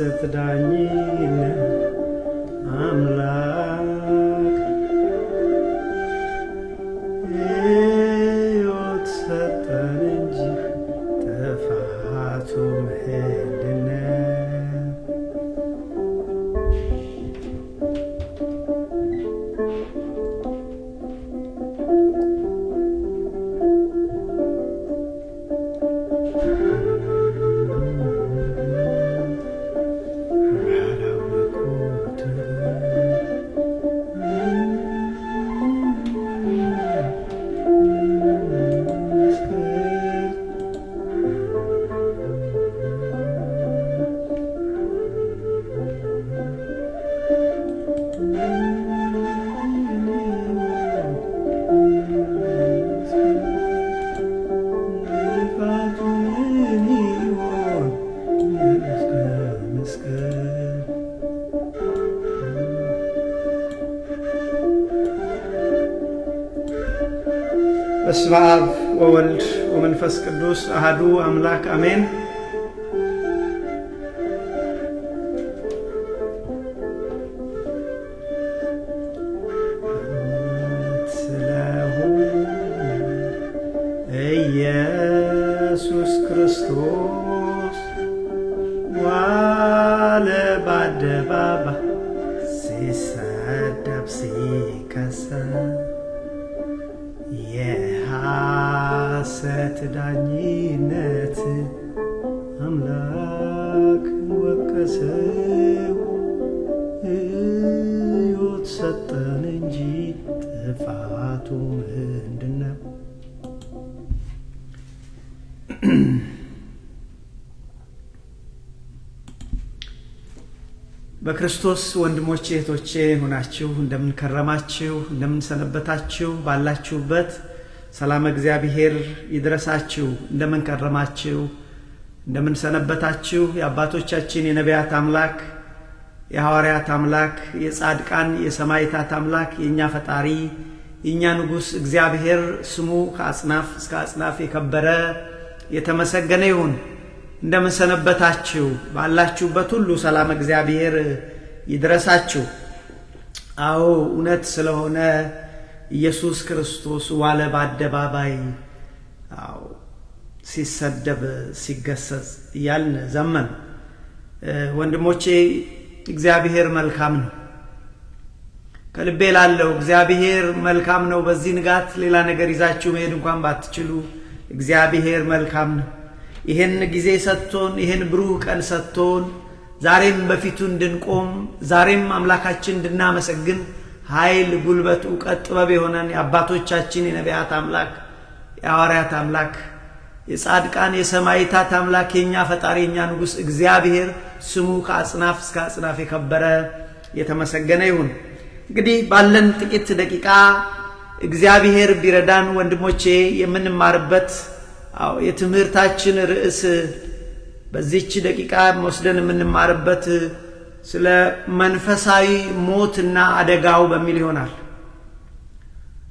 የሐሰት ዳኝነት አምላክ ሕይወት ሰጠን እንጂ ጥፋቱ ምንድነው? በስመ አብ ወወልድ ወመንፈስ ቅዱስ አሐዱ አምላክ አሜን። ኢየሱስ ክርስቶስ ዋለ በአደባባይ ሲሰደብ ሲከሰስ የሐሰት ዳኝነት አምላክ ወቀሰው። ሕይወት ሰጠን እንጂ ጥፋቱ ምንድነው? በክርስቶስ ወንድሞቼ እህቶቼ ሆናችሁ እንደምን ከረማችሁ? እንደምን ሰነበታችሁ? ባላችሁበት ሰላም እግዚአብሔር ይድረሳችሁ። እንደምን ከረማችሁ? እንደምን ሰነበታችሁ? የአባቶቻችን የነቢያት አምላክ፣ የሐዋርያት አምላክ፣ የጻድቃን የሰማዕታት አምላክ፣ የኛ ፈጣሪ የኛ ንጉሥ እግዚአብሔር ስሙ ከአጽናፍ እስከ አጽናፍ የከበረ የተመሰገነ ይሁን። እንደምን ሰነበታችሁ? ባላችሁበት ሁሉ ሰላም እግዚአብሔር ይድረሳችሁ። አዎ እውነት ስለሆነ ኢየሱስ ክርስቶስ ዋለ በአደባባይ ሲሰደብ ሲገሰጽ እያልን ዘመን። ወንድሞቼ እግዚአብሔር መልካም ነው። ከልቤ ላለው እግዚአብሔር መልካም ነው። በዚህ ንጋት ሌላ ነገር ይዛችሁ መሄድ እንኳን ባትችሉ እግዚአብሔር መልካም ነው። ይሄን ጊዜ ሰጥቶን ይሄን ብሩህ ቀን ሰጥቶን ዛሬም በፊቱ እንድንቆም ዛሬም አምላካችን እንድናመሰግን ኃይል፣ ጉልበት፣ ዕውቀት፣ ጥበብ የሆነን የአባቶቻችን የነቢያት አምላክ የሐዋርያት አምላክ የጻድቃን የሰማዕታት አምላክ የኛ ፈጣሪ የኛ ንጉሥ እግዚአብሔር ስሙ ከአጽናፍ እስከ አጽናፍ የከበረ የተመሰገነ ይሁን። እንግዲህ ባለን ጥቂት ደቂቃ እግዚአብሔር ቢረዳን ወንድሞቼ የምንማርበት የትምህርታችን ርዕስ በዚህች ደቂቃ ወስደን የምንማርበት ስለ መንፈሳዊ ሞትና አደጋው በሚል ይሆናል።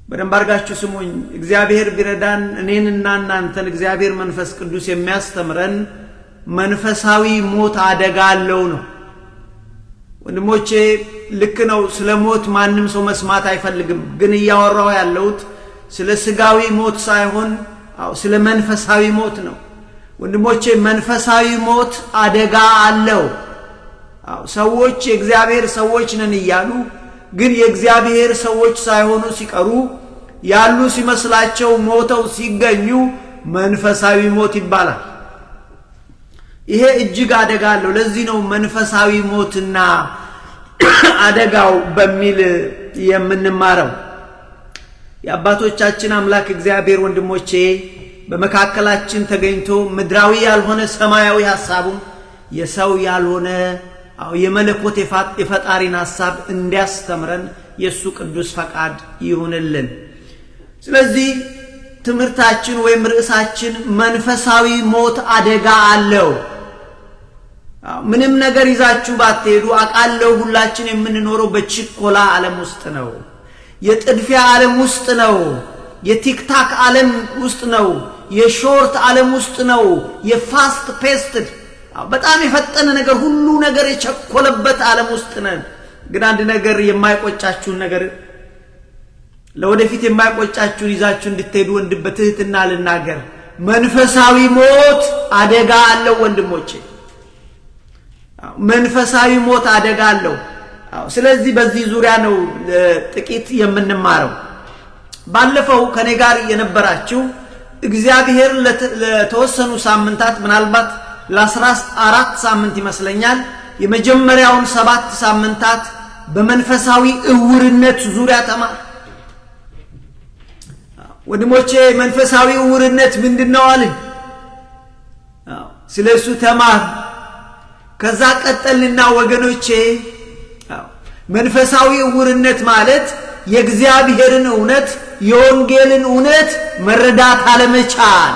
በደንብ አድርጋችሁ ስሙኝ። እግዚአብሔር ቢረዳን እኔንና እናንተን እግዚአብሔር መንፈስ ቅዱስ የሚያስተምረን መንፈሳዊ ሞት አደጋ አለው ነው። ወንድሞቼ ልክ ነው፣ ስለ ሞት ማንም ሰው መስማት አይፈልግም። ግን እያወራው ያለሁት ስለ ስጋዊ ሞት ሳይሆን ስለ መንፈሳዊ ሞት ነው። ወንድሞቼ መንፈሳዊ ሞት አደጋ አለው። ሰዎች የእግዚአብሔር ሰዎች ነን እያሉ ግን የእግዚአብሔር ሰዎች ሳይሆኑ ሲቀሩ ያሉ ሲመስላቸው ሞተው ሲገኙ መንፈሳዊ ሞት ይባላል። ይሄ እጅግ አደጋ አለው። ለዚህ ነው መንፈሳዊ ሞትና አደጋው በሚል የምንማረው። የአባቶቻችን አምላክ እግዚአብሔር ወንድሞቼ በመካከላችን ተገኝቶ ምድራዊ ያልሆነ ሰማያዊ ሐሳቡን የሰው ያልሆነ የመለኮት የፈጣሪን ሐሳብ እንዲያስተምረን የሱ ቅዱስ ፈቃድ ይሁንልን። ስለዚህ ትምህርታችን ወይም ርዕሳችን መንፈሳዊ ሞት አደጋ አለው። ምንም ነገር ይዛችሁ ባትሄዱ አቃለው ሁላችን የምንኖረው በችኮላ ዓለም ውስጥ ነው። የጥድፊያ ዓለም ውስጥ ነው። የቲክታክ ዓለም ውስጥ ነው። የሾርት ዓለም ውስጥ ነው። የፋስት ፔስትድ በጣም የፈጠነ ነገር ሁሉ ነገር የቸኮለበት ዓለም ውስጥ ነን። ግን አንድ ነገር የማይቆጫችሁን ነገር ለወደፊት የማይቆጫችሁን ይዛችሁ እንድትሄዱ ወንድም በትህትና ልናገር፣ መንፈሳዊ ሞት አደጋ አለው ወንድሞቼ። መንፈሳዊ ሞት አደጋ አለው። ስለዚህ በዚህ ዙሪያ ነው ጥቂት የምንማረው። ባለፈው ከኔ ጋር የነበራችሁ እግዚአብሔር ለተወሰኑ ሳምንታት ምናልባት ለ14 ሳምንት ይመስለኛል የመጀመሪያውን 7 ሳምንታት በመንፈሳዊ እውርነት ዙሪያ ተማር። ወንድሞቼ መንፈሳዊ እውርነት ምንድነው አልን? ስለሱ ተማር። ከዛ ቀጠልና ወገኖቼ መንፈሳዊ እውርነት ማለት የእግዚአብሔርን እውነት የወንጌልን እውነት መረዳት አለመቻል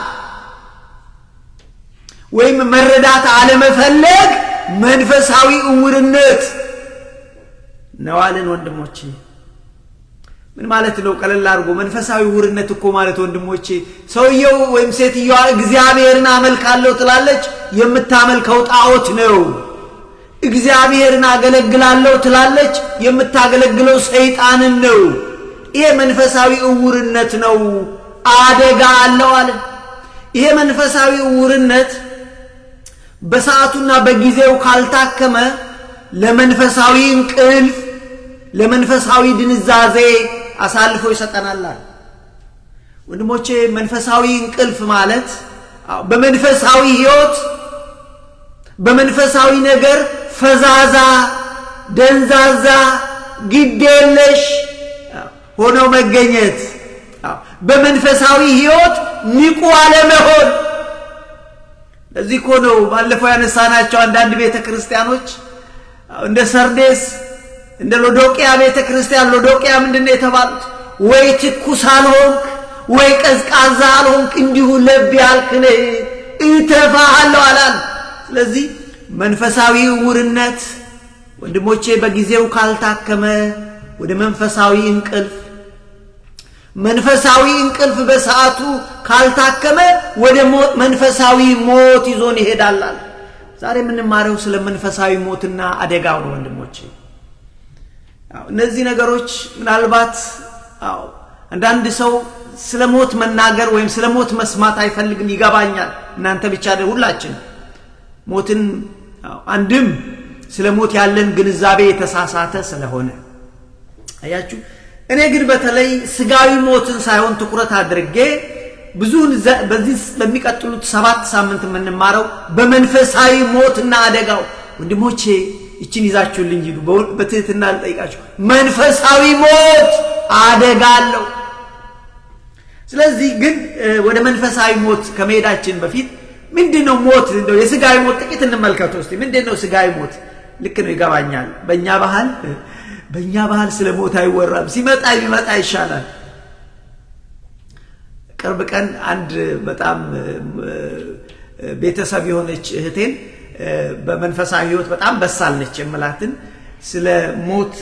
ወይም መረዳት አለመፈለግ መንፈሳዊ እውርነት ነው አለን ወንድሞቼ። ምን ማለት ነው? ቀለል አድርጎ መንፈሳዊ እውርነት እኮ ማለት ወንድሞቼ ሰውየው ወይም ሴትየዋ እግዚአብሔርን አመልካለሁ ትላለች፣ የምታመልከው ጣዖት ነው። እግዚአብሔርን አገለግላለሁ ትላለች፣ የምታገለግለው ሰይጣንን ነው። ይሄ መንፈሳዊ እውርነት ነው፣ አደጋ አለው አለ። ይሄ መንፈሳዊ እውርነት በሰዓቱና በጊዜው ካልታከመ ለመንፈሳዊ እንቅልፍ፣ ለመንፈሳዊ ድንዛዜ አሳልፎ ይሰጠናል። ወንድሞቼ መንፈሳዊ እንቅልፍ ማለት በመንፈሳዊ ሕይወት በመንፈሳዊ ነገር ፈዛዛ፣ ደንዛዛ፣ ግዴለሽ ሆኖ መገኘት፣ በመንፈሳዊ ሕይወት ንቁ አለመሆን። ለዚህ እኮ ነው ባለፈው ያነሳናቸው አንዳንድ ቤተክርስቲያኖች እንደ ሰርዴስ እንደ ሎዶቅያ ቤተክርስቲያን። ሎዶቅያ ምንድነው የተባሉት? ወይ ትኩስ አልሆንክ ወይ ቀዝቃዛ አልሆንክ፣ እንዲሁ ለብ ያልክ ነህ፣ እተፋሃለሁ አላል። ስለዚህ መንፈሳዊ እውርነት ወንድሞቼ በጊዜው ካልታከመ ወደ መንፈሳዊ እንቅልፍ፣ መንፈሳዊ እንቅልፍ በሰዓቱ ካልታከመ ወደ መንፈሳዊ ሞት ይዞን ይሄዳል። ዛሬ የምንማረው ስለ መንፈሳዊ ሞትና አደጋው ነው ወንድሞቼ። እነዚህ ነገሮች ምናልባት አንዳንድ ሰው ስለ ሞት መናገር ወይም ስለ ሞት መስማት አይፈልግም፣ ይገባኛል። እናንተ ብቻ አይደል፣ ሁላችን ሞትን አንድም ስለ ሞት ያለን ግንዛቤ የተሳሳተ ስለሆነ አያችሁ። እኔ ግን በተለይ ስጋዊ ሞትን ሳይሆን ትኩረት አድርጌ ብዙን በዚህ በሚቀጥሉት 7 ሳምንት የምንማረው በመንፈሳዊ ሞትና አደጋው። ወንድሞቼ እቺን ይዛችሁልኝ ሂዱ፣ በትህትና ልጠይቃችሁ። መንፈሳዊ ሞት አደጋ አለው። ስለዚህ ግን ወደ መንፈሳዊ ሞት ከመሄዳችን በፊት ምንድነው ሞት? እንደው የስጋዊ ሞት ጥቂት እንመልከተው እስቲ። ምንድነው ስጋዊ ሞት? ልክ ነው፣ ይገባኛል። በእኛ ባህል ስለ ሞት አይወራም፣ ሲመጣ ቢመጣ ይሻላል። ቅርብ ቀን አንድ በጣም ቤተሰብ የሆነች እህቴን በመንፈሳዊ ሕይወት በጣም በሳል ነች የምላትን ስለ ሞት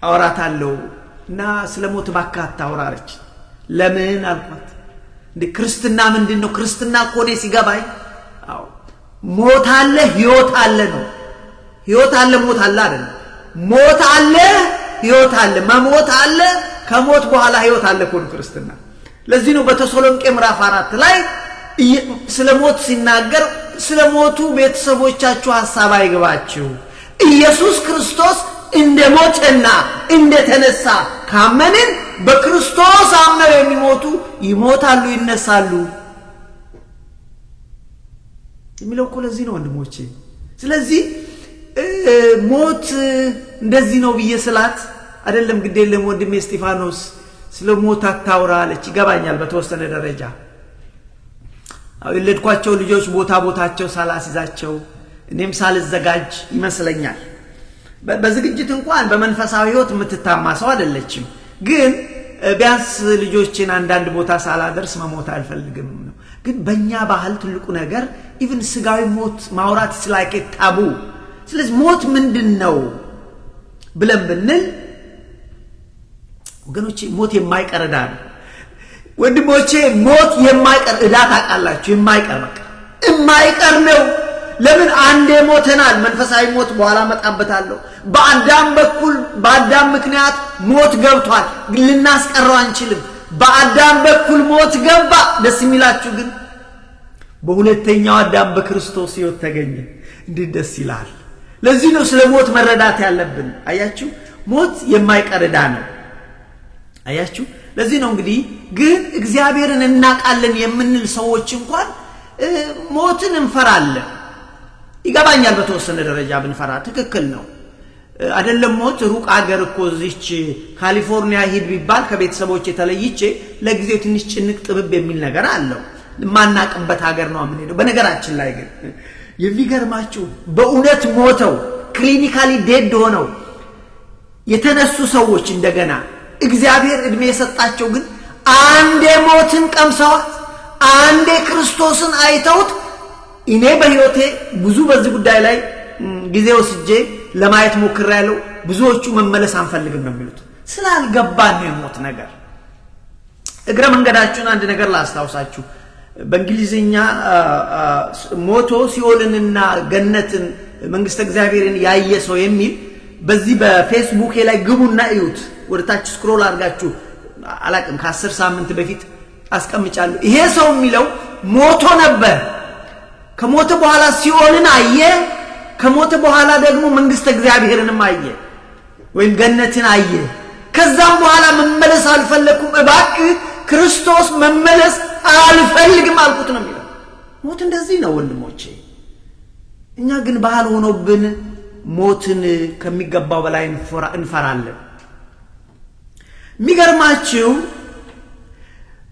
አወራታለሁ እና ስለ ሞት ባካታ አወራረች። ለምን አልኳት። እንደ ክርስትና ምንድነው? ክርስትና እኮ እኔ ሲገባኝ ሞት አለ ሕይወት አለ ነው። ሕይወት አለ ሞት አለ አይደለም። ሞት አለ ሕይወት አለ፣ መሞት አለ፣ ከሞት በኋላ ሕይወት አለ እኮ ነው ክርስትና። ለዚህ ነው በተሰሎንቄ ምዕራፍ 4 ላይ ስለ ሞት ሲናገር ስለ ሞቱ ቤተሰቦቻችሁ ሐሳብ አይግባችሁ፣ ኢየሱስ ክርስቶስ እንደ ሞተና እንደ ተነሳ ካመንን በክርስቶስ አምነው የሚሞቱ ይሞታሉ ይነሳሉ የሚለው እኮ ለዚህ ነው ወንድሞቼ። ስለዚህ ሞት እንደዚህ ነው ብዬ ስላት አይደለም ግድ የለም ወንድሜ እስጢፋኖስ ስለ ሞት አታውራ አለች። ይገባኛል በተወሰነ ደረጃ። የወለድኳቸው ልጆች ቦታቸው ሳላስይዛቸው እኔም ሳልዘጋጅ ይመስለኛል። በዝግጅት እንኳን በመንፈሳዊ ሕይወት የምትታማ ሰው አይደለችም። ግን ቢያንስ ልጆችን አንዳንድ ቦታ ሳላደርስ መሞት አልፈልግም ነው። ግን በእኛ ባህል ትልቁ ነገር ኢቭን ስጋዊ ሞት ማውራት ስላይክ ታቡ። ስለዚህ ሞት ምንድነው ብለን ብንል ወገኖቼ ሞት የማይቀር ዕዳ ነው። ወንድሞቼ ሞት የማይቀር ዕዳ ታውቃላችሁ፣ የማይቀር በቃ የማይቀር ነው። ለምን አንዴ ሞተናል። መንፈሳዊ ሞት በኋላ መጣበታለሁ። በአዳም ምክንያት ሞት ገብቷል፣ ልናስቀረው አንችልም። በአዳም በኩል ሞት ገባ። ደስ የሚላችሁ ግን በሁለተኛው አዳም በክርስቶስ ሕይወት ተገኘ። እንዴት ደስ ይላል! ለዚህ ነው ስለ ሞት መረዳት ያለብን። አያችሁ፣ ሞት የማይቀር ዕዳ ነው። አያችሁ፣ ለዚህ ነው እንግዲህ ግን እግዚአብሔርን እናውቃለን የምንል ሰዎች እንኳን ሞትን እንፈራለን። ይገባኛል፣ በተወሰነ ደረጃ ብንፈራ ትክክል ነው አይደለም። ሞት ሩቅ አገር እኮ እዚች ካሊፎርኒያ ሂድ ቢባል ከቤተሰቦች የተለይቼ ለጊዜው ትንሽ ጭንቅ ጥብብ የሚል ነገር አለው። ማናቅበት ሀገር ነው የምንሄደው። በነገራችን ላይ ግን የሚገርማችሁ በእውነት ሞተው ክሊኒካሊ ዴድ ሆነው የተነሱ ሰዎች እንደገና እግዚአብሔር እድሜ የሰጣቸው ግን አንዴ ሞትን ቀምሰዋት አንዴ ክርስቶስን አይተውት። እኔ በህይወቴ ብዙ በዚህ ጉዳይ ላይ ጊዜ ወስጄ ለማየት ሞክሬያለሁ። ብዙዎቹ መመለስ አንፈልግም ነው የሚሉት። ስላልገባን ነው የሞት ነገር። እግረ መንገዳችሁን አንድ ነገር ላስታውሳችሁ። በእንግሊዝኛ ሞቶ ሲኦልንና ገነትን መንግስተ እግዚአብሔርን ያየ ሰው የሚል በዚህ በፌስቡክ ላይ ግቡና እዩት። ወደታች ስክሮል አድርጋችሁ አላቅም ከ10 ሳምንት በፊት አስቀምጫለሁ። ይሄ ሰው የሚለው ሞቶ ነበር። ከሞተ በኋላ ሲኦልን አየ። ከሞተ በኋላ ደግሞ መንግስተ እግዚአብሔርንም አየ ወይም ገነትን አየ። ከዛም በኋላ መመለስ አልፈለኩም፣ እባክህ ክርስቶስ መመለስ አልፈልግም አልኩት ነው የሚለው። ሞት እንደዚህ ነው ወንድሞቼ። እኛ ግን ባህል ሆኖብን ሞትን ከሚገባው በላይ እንፈራለን። የሚገርማችሁ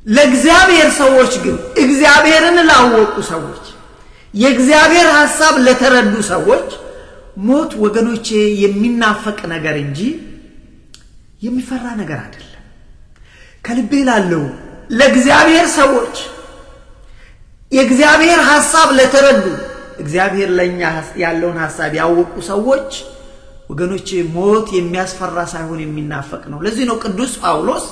ለእግዚአብሔር ሰዎች ግን እግዚአብሔርን ላወቁ ሰዎች የእግዚአብሔር ሐሳብ ለተረዱ ሰዎች ሞት ወገኖቼ የሚናፈቅ ነገር እንጂ የሚፈራ ነገር አይደለም። ከልቤ ላለው ለእግዚአብሔር ሰዎች የእግዚአብሔር ሐሳብ ለተረዱ እግዚአብሔር ለኛ ያለውን ሐሳብ ያወቁ ሰዎች ወገኖቼ ሞት የሚያስፈራ ሳይሆን የሚናፈቅ ነው። ለዚህ ነው ቅዱስ ጳውሎስ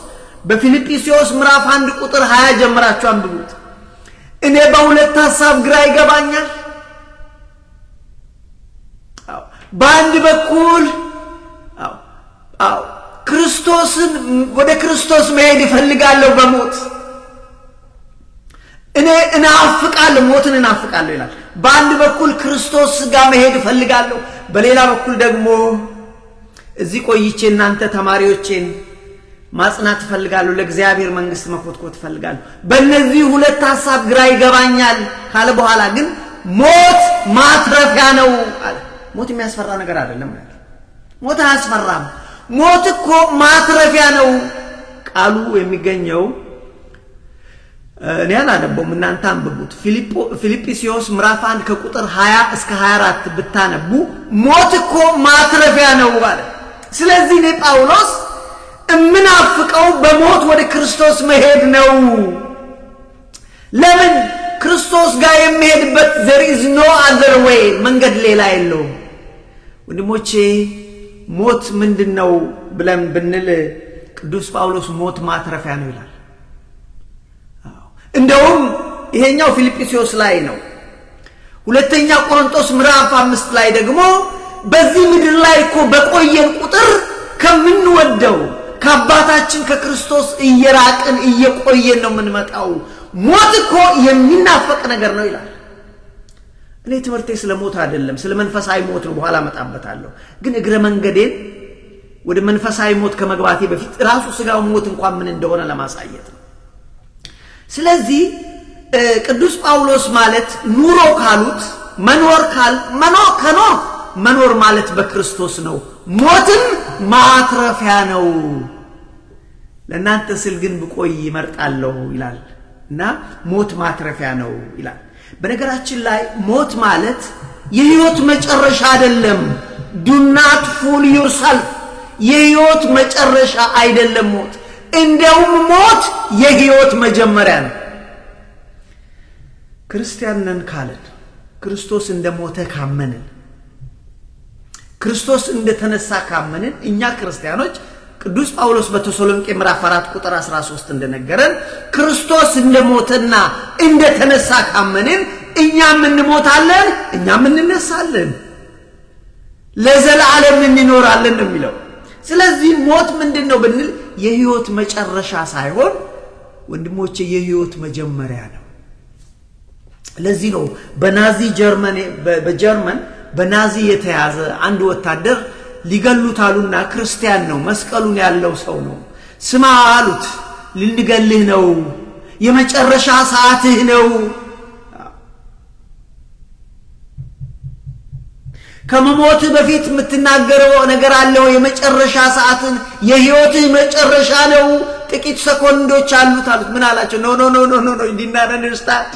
በፊልጵስዩስ ምዕራፍ 1 ቁጥር 20 ጀምራችሁ አንብቡት። እኔ በሁለት ሐሳብ ግራ ይገባኛል። በአንድ በኩል ክርስቶስን ወደ ክርስቶስ መሄድ ይፈልጋለሁ በሞት እኔ እናፍቃለሁ፣ ሞትን እናፍቃለሁ ይላል። በአንድ በኩል ክርስቶስ ጋር መሄድ ይፈልጋለሁ፣ በሌላ በኩል ደግሞ እዚህ ቆይቼ እናንተ ተማሪዎቼን ማጽናት ይፈልጋለሁ፣ ለእግዚአብሔር መንግስት መኮትኮት ይፈልጋለሁ። በእነዚህ ሁለት ሐሳብ ግራ ይገባኛል ካለ በኋላ ግን ሞት ማትረፊያ ነው አለ። ሞት የሚያስፈራ ነገር አይደለም ማለት ሞት አያስፈራም። ሞት እኮ ማትረፊያ ነው። ቃሉ የሚገኘው እኔ አላነበውም፣ እናንተ አንብቡት። ፊልጵስዩስ ምዕራፍ 1 ከቁጥር 20 እስከ 24 ብታነቡ ሞት እኮ ማትረፊያ ነው አለ። ስለዚህ ነው ጳውሎስ እምናፍቀው በሞት ወደ ክርስቶስ መሄድ ነው። ለምን? ክርስቶስ ጋር የሚሄድበት there is no other way፣ መንገድ ሌላ የለውም። ወንድሞቼ ሞት ምንድነው ብለን ብንል ቅዱስ ጳውሎስ ሞት ማትረፊያ ነው ይላል። እንደውም ይሄኛው ፊልጵስዩስ ላይ ነው። ሁለተኛ ቆሮንቶስ ምዕራፍ 5 ላይ ደግሞ በዚህ ምድር ላይ እኮ በቆየን ቁጥር ከምንወደው ከአባታችን ከክርስቶስ እየራቅን እየቆየን ነው የምንመጣው። ሞት እኮ የሚናፈቅ ነገር ነው ይላል። እኔ ትምህርቴ ስለ ሞት አይደለም፣ ስለ መንፈሳዊ ሞት ነው። በኋላ መጣበታለሁ። ግን እግረ መንገዴን ወደ መንፈሳዊ ሞት ከመግባቴ በፊት ራሱ ስጋው ሞት እንኳን ምን እንደሆነ ለማሳየት ነው። ስለዚህ ቅዱስ ጳውሎስ ማለት ኑሮ ካሉት መኖር ማለት በክርስቶስ ነው፣ ሞትም ማትረፊያ ነው። ለእናንተ ስል ግን ብቆይ ይመርጣለሁ ይላል እና ሞት ማትረፊያ ነው ይላል። በነገራችን ላይ ሞት ማለት የህይወት መጨረሻ አይደለም። do not fool yourself። የህይወት መጨረሻ አይደለም ሞት። እንደውም ሞት የህይወት መጀመሪያ ነው። ክርስቲያን ነን ካለን፣ ክርስቶስ እንደሞተ ካመንን፣ ክርስቶስ እንደተነሳ ካመንን እኛ ክርስቲያኖች ቅዱስ ጳውሎስ በተሰሎንቄ ምዕራፍ 4 ቁጥር 13 እንደነገረን ክርስቶስ እንደሞተና እንደተነሳ ካመንን እኛም እንሞታለን እኛም እንነሳለን ለዘላለም እንኖራለን ነው የሚለው ስለዚህ ሞት ምንድነው ብንል የህይወት መጨረሻ ሳይሆን ወንድሞቼ የህይወት መጀመሪያ ነው ለዚህ ነው በናዚ ጀርመን በናዚ የተያዘ አንድ ወታደር ሊገሉታሉና ክርስቲያን ነው መስቀሉን ያለው ሰው ነው ስማ አሉት ልንገልህ ነው የመጨረሻ ሰዓትህ ነው ከመሞት በፊት የምትናገረው ነገር አለው የመጨረሻ ሰዓትን የህይወትህ መጨረሻ ነው ጥቂት ሰኮንዶች አሉት አሉት ምን አላቸው ኖ ኖ ኖ ኖ ኖ እንዲናረንስታት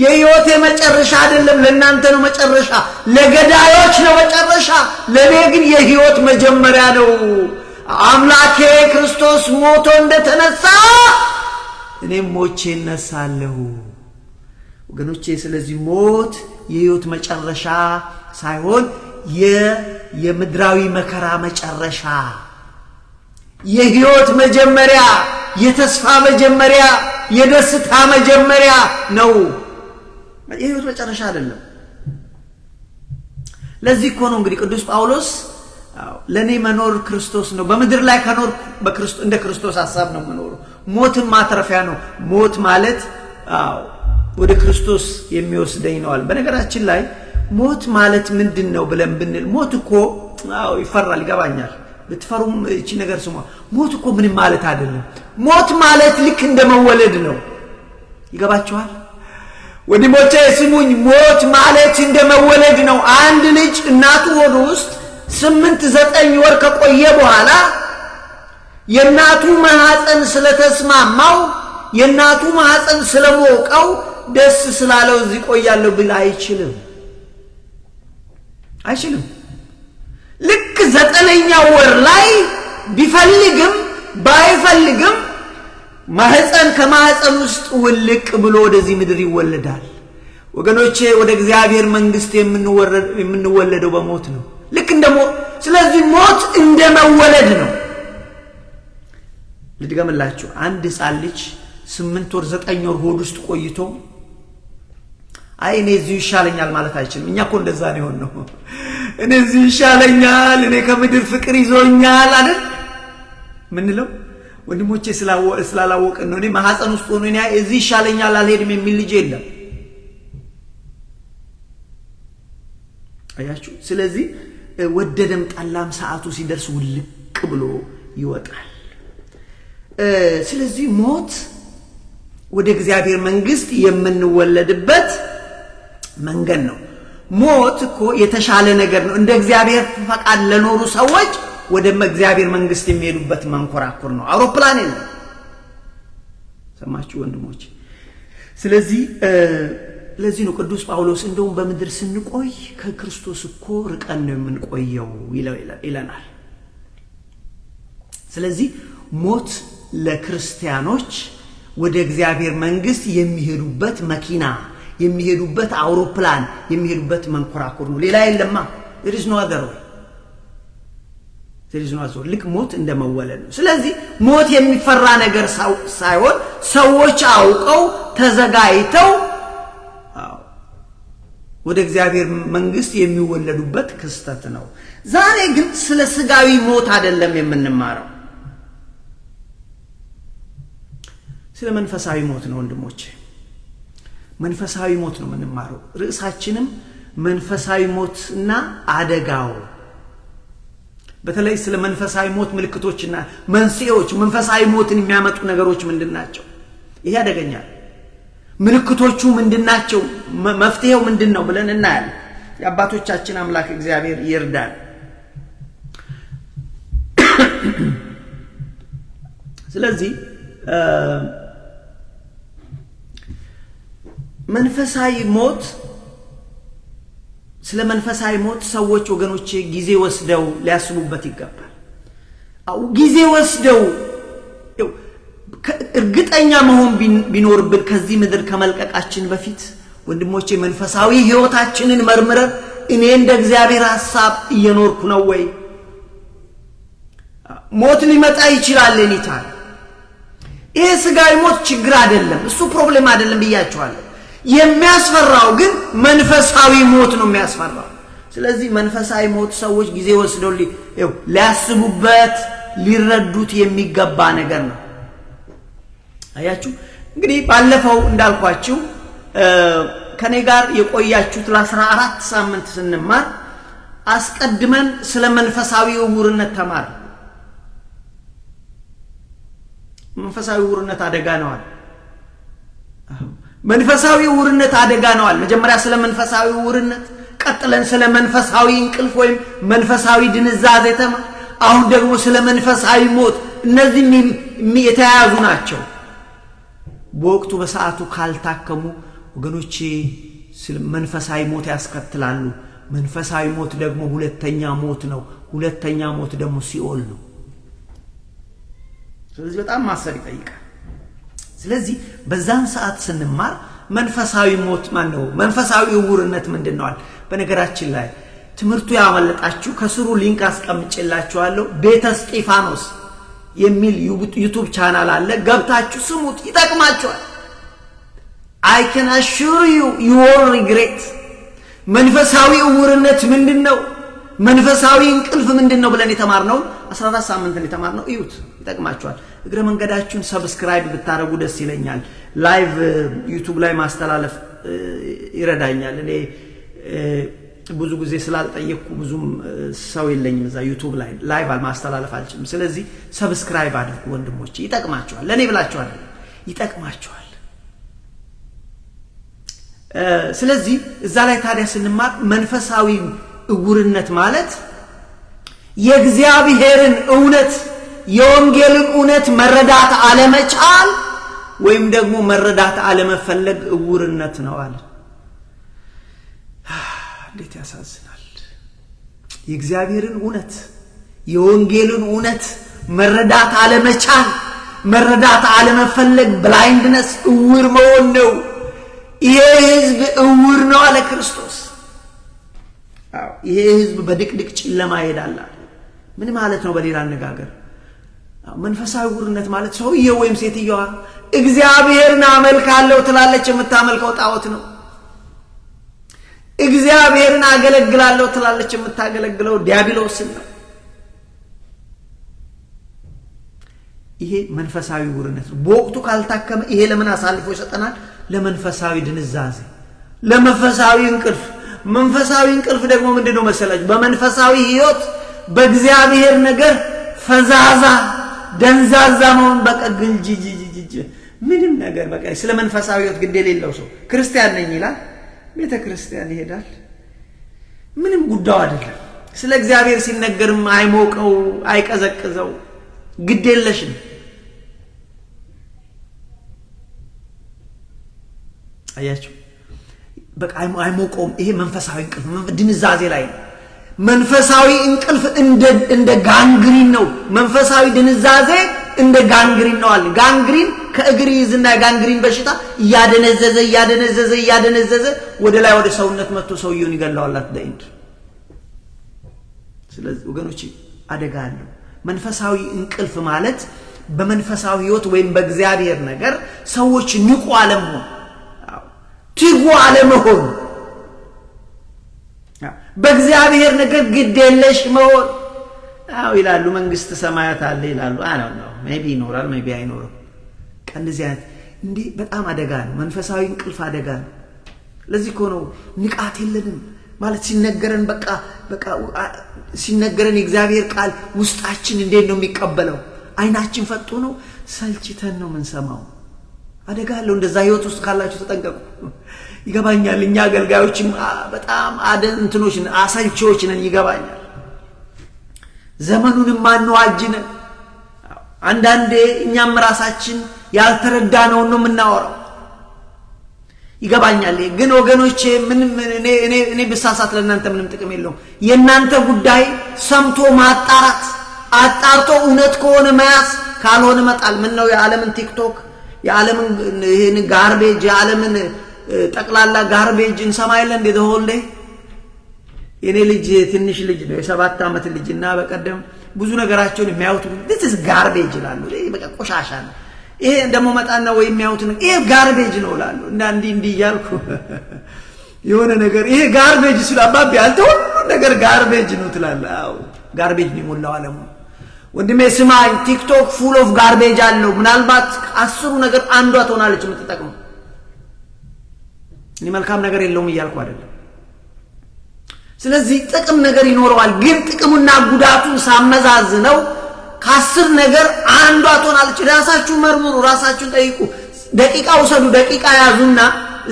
የህይወት መጨረሻ አይደለም ለእናንተ ነው መጨረሻ ለገዳዮች ነው መጨረሻ ለኔ ግን የህይወት መጀመሪያ ነው አምላኬ ክርስቶስ ሞቶ እንደተነሳ እኔም ሞቼ እነሳለሁ ወገኖቼ ስለዚህ ሞት የህይወት መጨረሻ ሳይሆን የምድራዊ መከራ መጨረሻ የህይወት መጀመሪያ የተስፋ መጀመሪያ የደስታ መጀመሪያ ነው የህይወት መጨረሻ አይደለም ለዚህ እኮ ነው እንግዲህ ቅዱስ ጳውሎስ ለኔ መኖር ክርስቶስ ነው በመድር ላይ ከኖር በክርስቶስ እንደ ክርስቶስ ሐሳብ ነው መኖር ሞትም ማትረፊያ ነው ሞት ማለት ወደ ክርስቶስ የሚወስደኝ ነዋል በነገራችን ላይ ሞት ማለት ምንድነው ብለን ብንል ሞት እኮ ይፈራል ይገባኛል ብትፈሩም እቺ ነገር ስሙ ሞት እኮ ምን ማለት አይደለም ሞት ማለት ልክ እንደመወለድ ነው ይገባችኋል ወዲሞቼ ስሙኝ ሞት ማለት እንደመወለድ ነው አንድ ልጅ እናቱ ሆድ ውስጥ 8-9 ወር ከቆየ በኋላ የናቱ ማህፀን ስለተስማማው የናቱ ማህፀን ስለሞቀው ደስ ስላለው እዚህ ቆያለሁ ብል አይችልም ልክ 9ኛው ወር ላይ ቢፈልግም ባይፈልግም ማህፀን ከማህፀን ውስጥ ውልቅ ብሎ ወደዚህ ምድር ይወለዳል ወገኖቼ ወደ እግዚአብሔር መንግስት የምንወለደው በሞት ነው ልክ እንደሞ ስለዚህ ሞት እንደመወለድ ነው ልድገምላችሁ አንድ ሕፃን ልጅ 8 ወር 9 ወር ሆድ ውስጥ ቆይቶ እኔ እዚህ ይሻለኛል ማለት አይችልም እኛ እኮ እንደዛ ነው የሆነው እኔ እዚህ ይሻለኛል እኔ ከምድር ፍቅር ይዞኛል አይደል ምንለው ወንድሞቼ ስላላወቀን ነው እኔ ማህፀን ውስጥ ሆኖ እኔ እዚህ ይሻለኛል አልሄድም የሚል ልጅ የለም አያችሁ ስለዚህ ወደደም ጠላም ሰዓቱ ሲደርስ ውልቅ ብሎ ይወጣል ስለዚህ ሞት ወደ እግዚአብሔር መንግስት የምንወለድበት መንገድ ነው ሞት እኮ የተሻለ ነገር ነው እንደ እግዚአብሔር ፈቃድ ለኖሩ ሰዎች ወደ እግዚአብሔር መንግስት የሚሄዱበት መንኮራኩር ነው አውሮፕላን ነው ሰማችሁ ወንድሞች ስለዚህ ለዚህ ነው ቅዱስ ጳውሎስ እንደውም በመድር ስንቆይ ከክርስቶስ እኮ ርቀን ነው የምንቆየው ይለናል ስለዚህ ሞት ለክርስቲያኖች ወደ እግዚአብሔር መንግስት የሚሄዱበት መኪና የሚሄዱበት አውሮፕላን የሚሄዱበት መንኮራኩር ነው ሌላ የለማ there is no other ልክ ሞት እንደመወለድ ነው ስለዚህ ሞት የሚፈራ ነገር ሳይሆን ሰዎች አውቀው ተዘጋጅተው ወደ እግዚአብሔር መንግስት የሚወለዱበት ክስተት ነው ዛሬ ግን ስለ ስጋዊ ሞት አይደለም የምንማረው ስለ መንፈሳዊ ሞት ነው ወንድሞቼ መንፈሳዊ ሞት ነው የምንማረው ርዕሳችንም መንፈሳዊ ሞትና አደጋው በተለይ ስለ መንፈሳዊ ሞት ምልክቶችና መንስኤዎች መንፈሳዊ ሞትን የሚያመጡ ነገሮች ምንድናቸው ይሄ አደገኛል ምልክቶቹ ምንድናቸው መፍትሄው ምንድነው ብለን እናያለን የአባቶቻችን አምላክ እግዚአብሔር ይርዳን ስለዚህ መንፈሳዊ ሞት ስለ መንፈሳዊ ሞት ሰዎች ወገኖቼ ጊዜ ወስደው ሊያስቡበት ይገባል ጊዜ ወስደው እርግጠኛ መሆን ቢኖርብን ከዚህ ምድር ከመልቀቃችን በፊት ወንድሞቼ መንፈሳዊ ህይወታችንን መርምረን እኔ እንደ እግዚአብሔር ሐሳብ እየኖርኩ ነው ወይ ሞት ሊመጣ ይችላል ለኒታል ይሄ ስጋዊ ሞት ችግር አይደለም እሱ ፕሮብሌም አይደለም ብያችኋለሁ የሚያስፈራው ግን መንፈሳዊ ሞት ነው የሚያስፈራው። ስለዚህ መንፈሳዊ ሞት ሰዎች ጊዜ ወስደው ሊያስቡበት ሊረዱት የሚገባ ነገር ነው። አያችሁ እንግዲህ ባለፈው እንዳልኳችሁ ከኔ ጋር የቆያችሁት ለ14 ሳምንት ስንማር አስቀድመን ስለ መንፈሳዊ ዕውርነት ተማር። መንፈሳዊ ዕውርነት አደጋ ነው አለ። መንፈሳዊ ዕውርነት አደጋ ነው አለ። መጀመሪያ ስለ መንፈሳዊ ዕውርነት፣ ቀጥለን ስለ መንፈሳዊ እንቅልፍ ወይም መንፈሳዊ ድንዛዜ ተማር። አሁን ደግሞ ስለ መንፈሳዊ ሞት። እነዚህ የተያያዙ ናቸው። በወቅቱ በሰዓቱ ካልታከሙ ወገኖቼ ስለ መንፈሳዊ ሞት ያስከትላሉ። መንፈሳዊ ሞት ደግሞ ሁለተኛ ሞት ነው። ሁለተኛ ሞት ደግሞ ሲኦል ነው። ስለዚህ በጣም ማሰብ ይጠይቃል። ስለዚህ በዛን ሰዓት ስንማር መንፈሳዊ ሞት ማን ነው? መንፈሳዊ ዕውርነት ምንድነው? በነገራችን ላይ ትምህርቱ ያመለጣችሁ ከስሩ ሊንክ አስቀምጬላችኋለሁ። ቤተ እስጢፋኖስ የሚል ዩቲዩብ ቻናል አለ። ገብታችሁ ስሙት፣ ይጠቅማችኋል። I can assure you you won't regret። መንፈሳዊ ዕውርነት ምንድነው? መንፈሳዊ እንቅልፍ ምንድነው ብለን የተማርነው 14 ሳምንት የተማርነው እዩት፣ ይጠቅማችኋል። እግረ መንገዳችሁን ሰብስክራይብ ብታረጉ ደስ ይለኛል። ላይቭ ዩቲዩብ ላይ ማስተላለፍ ይረዳኛል። እኔ ብዙ ጊዜ ስላልጠየቅኩ ብዙም ሰው የለኝም እዛ ዩቲዩብ ላይ ላይቭ ማስተላለፍ አልችልም። ስለዚህ ሰብስክራይብ አድርጉ ወንድሞቼ፣ ይጠቅማችኋል። ለኔ ብላችኋል፣ ይጠቅማችኋል። ስለዚህ እዛ ላይ ታዲያ ስንማር መንፈሳዊ ዕውርነት ማለት የእግዚአብሔርን እውነት የወንጌልን እውነት መረዳት አለመቻል ወይም ደግሞ መረዳት አለመፈለግ ዕውርነት ነው አለ። እንዴት ያሳዝናል! የእግዚአብሔርን እውነት የወንጌልን እውነት መረዳት አለመቻል፣ መረዳት አለመፈለግ ብላይንድነስ ዕውር መሆን ነው። ይሄ ህዝብ ዕውር ነው አለ ክርስቶስ። ይሄ ህዝብ በድቅድቅ ጨለማ ይሄዳል። ምን ማለት ነው? በሌላ አነጋገር መንፈሳዊ ዕውርነት ማለት ሰውየው ወይም ሴትየዋ እግዚአብሔርን አመልካለሁ ትላለች፣ የምታመልከው ጣዖት ነው። እግዚአብሔርን አገለግላለሁ ትላለች፣ የምታገለግለው ዲያብሎስን ነው። ይሄ መንፈሳዊ ዕውርነት ነው። በወቅቱ ካልታከመ ይሄ ለምን አሳልፎ ይሰጠናል? ለመንፈሳዊ ድንዛዜ፣ ለመንፈሳዊ እንቅልፍ። መንፈሳዊ እንቅልፍ ደግሞ ምንድነው መሰላችሁ? በመንፈሳዊ ህይወት በእግዚአብሔር ነገር ፈዛዛ ደንዛዛ መሆን። በቃ ግልጅ ምንም ነገር በቃ ስለ መንፈሳዊ ህይወት ግድ የሌለው ሰው ክርስቲያን ነኝ ይላል፣ ቤተ ክርስቲያን ይሄዳል፣ ምንም ጉዳዩ አይደለም። ስለ እግዚአብሔር ሲነገርም አይሞቀው አይቀዘቅዘው፣ ግድ የለሽም። አያችሁ በቃ አይሞቀውም። ይሄ መንፈሳዊ እንቅልፍ ድንዛዜ ላይ ነው። መንፈሳዊ እንቅልፍ እንደ ጋንግሪን ነው። መንፈሳዊ ድንዛዜ እንደ ጋንግሪን ነው አለ። ጋንግሪን ከእግር ይዝና ጋንግሪን በሽታ እያደነዘዘ ወደ ላይ ወደ ሰውነት መጥቶ ሰውየውን ይገላዋል አትደንድ። ስለዚህ ወገኖቼ አደጋ አለው። መንፈሳዊ እንቅልፍ ማለት በመንፈሳዊ ህይወት ወይም በእግዚአብሔር ነገር ሰዎች ንቁ አለመሆን፣ ትጉ አለመሆን፣ በእግዚአብሔር ነገር ግድ የለሽ መሆን። ይላሉ መንግስት ሰማያት አለ ይላሉ። ነው ሜቢ ይኖራል ሜቢ አይኖርም። እንደዚህ አይነት እንዴ በጣም አደጋ ነው። መንፈሳዊ እንቅልፍ አደጋ ነው። ለዚህ እኮ ነው ንቃት የለንም ማለት ሲነገረን በቃ ሲነገረን የእግዚአብሔር ቃል ውስጣችን እንዴት ነው የሚቀበለው? አይናችን ፈጥቶ ነው ሰልችተን ነው የምንሰማው። አደጋ አለው። እንደዛ ህይወት ውስጥ ካላችሁ ተጠንቀቁ። ይገባኛል። እኛ አገልጋዮችም በጣም እንትኖች ነን፣ አሰልቺዎች ነን። ይገባኛል። ዘመኑንም ማንዋጅነን። አንዳንዴ እኛም ራሳችን ያልተረዳነውን ነው የምናወራው። ይገባኛል። ግን ወገኖቼ ምንም እኔ ብሳሳት ለእናንተ ምንም ጥቅም የለውም። የእናንተ ጉዳይ ሰምቶ ማጣራት፣ አጣርቶ እውነት ከሆነ መያዝ፣ ካልሆነ መጣል። ምን ነው የዓለምን ቲክቶክ የዓለምን ይሄን ጋርቤጅ የዓለምን ጠቅላላ ጋርቤጅ እንሰማይለን እንደ ሆልዴ። የኔ ልጅ ትንሽ ልጅ ነው፣ የ7 ዓመት ልጅና በቀደም ብዙ ነገራቸውን የሚያዩት this is garbage ይላሉ። በቃ ቆሻሻ ነው። ይሄ ደግሞ መጣና ወይ የሚያዩት ነው ይሄ ጋርቤጅ ነው እላለሁ እና እንዲህ እያልኩ የሆነ ነገር ይሄ ጋርቤጅ ሲሉ አባቢ አንተ ሁሉ ነገር ጋርቤጅ ነው ትላለህ። አዎ ጋርቤጅ ነው ሞላው ዓለሙ። ወንድሜ ስማኝ፣ ቲክቶክ ፉል ኦፍ ጋርቤጅ አለው። ምናልባት 10 ነገር አንዷ ትሆናለች የምትጠቅመው። እኔ መልካም ነገር የለውም እያልኩ አይደለም። ስለዚህ ጥቅም ነገር ይኖረዋል፣ ግን ጥቅሙና ጉዳቱ ሳመዛዝነው ከ10 ነገር አንዷ ትሆናለች። ራሳችሁ መርምሩ፣ ራሳችሁን ጠይቁ። ደቂቃ ውሰዱ፣ ደቂቃ ያዙና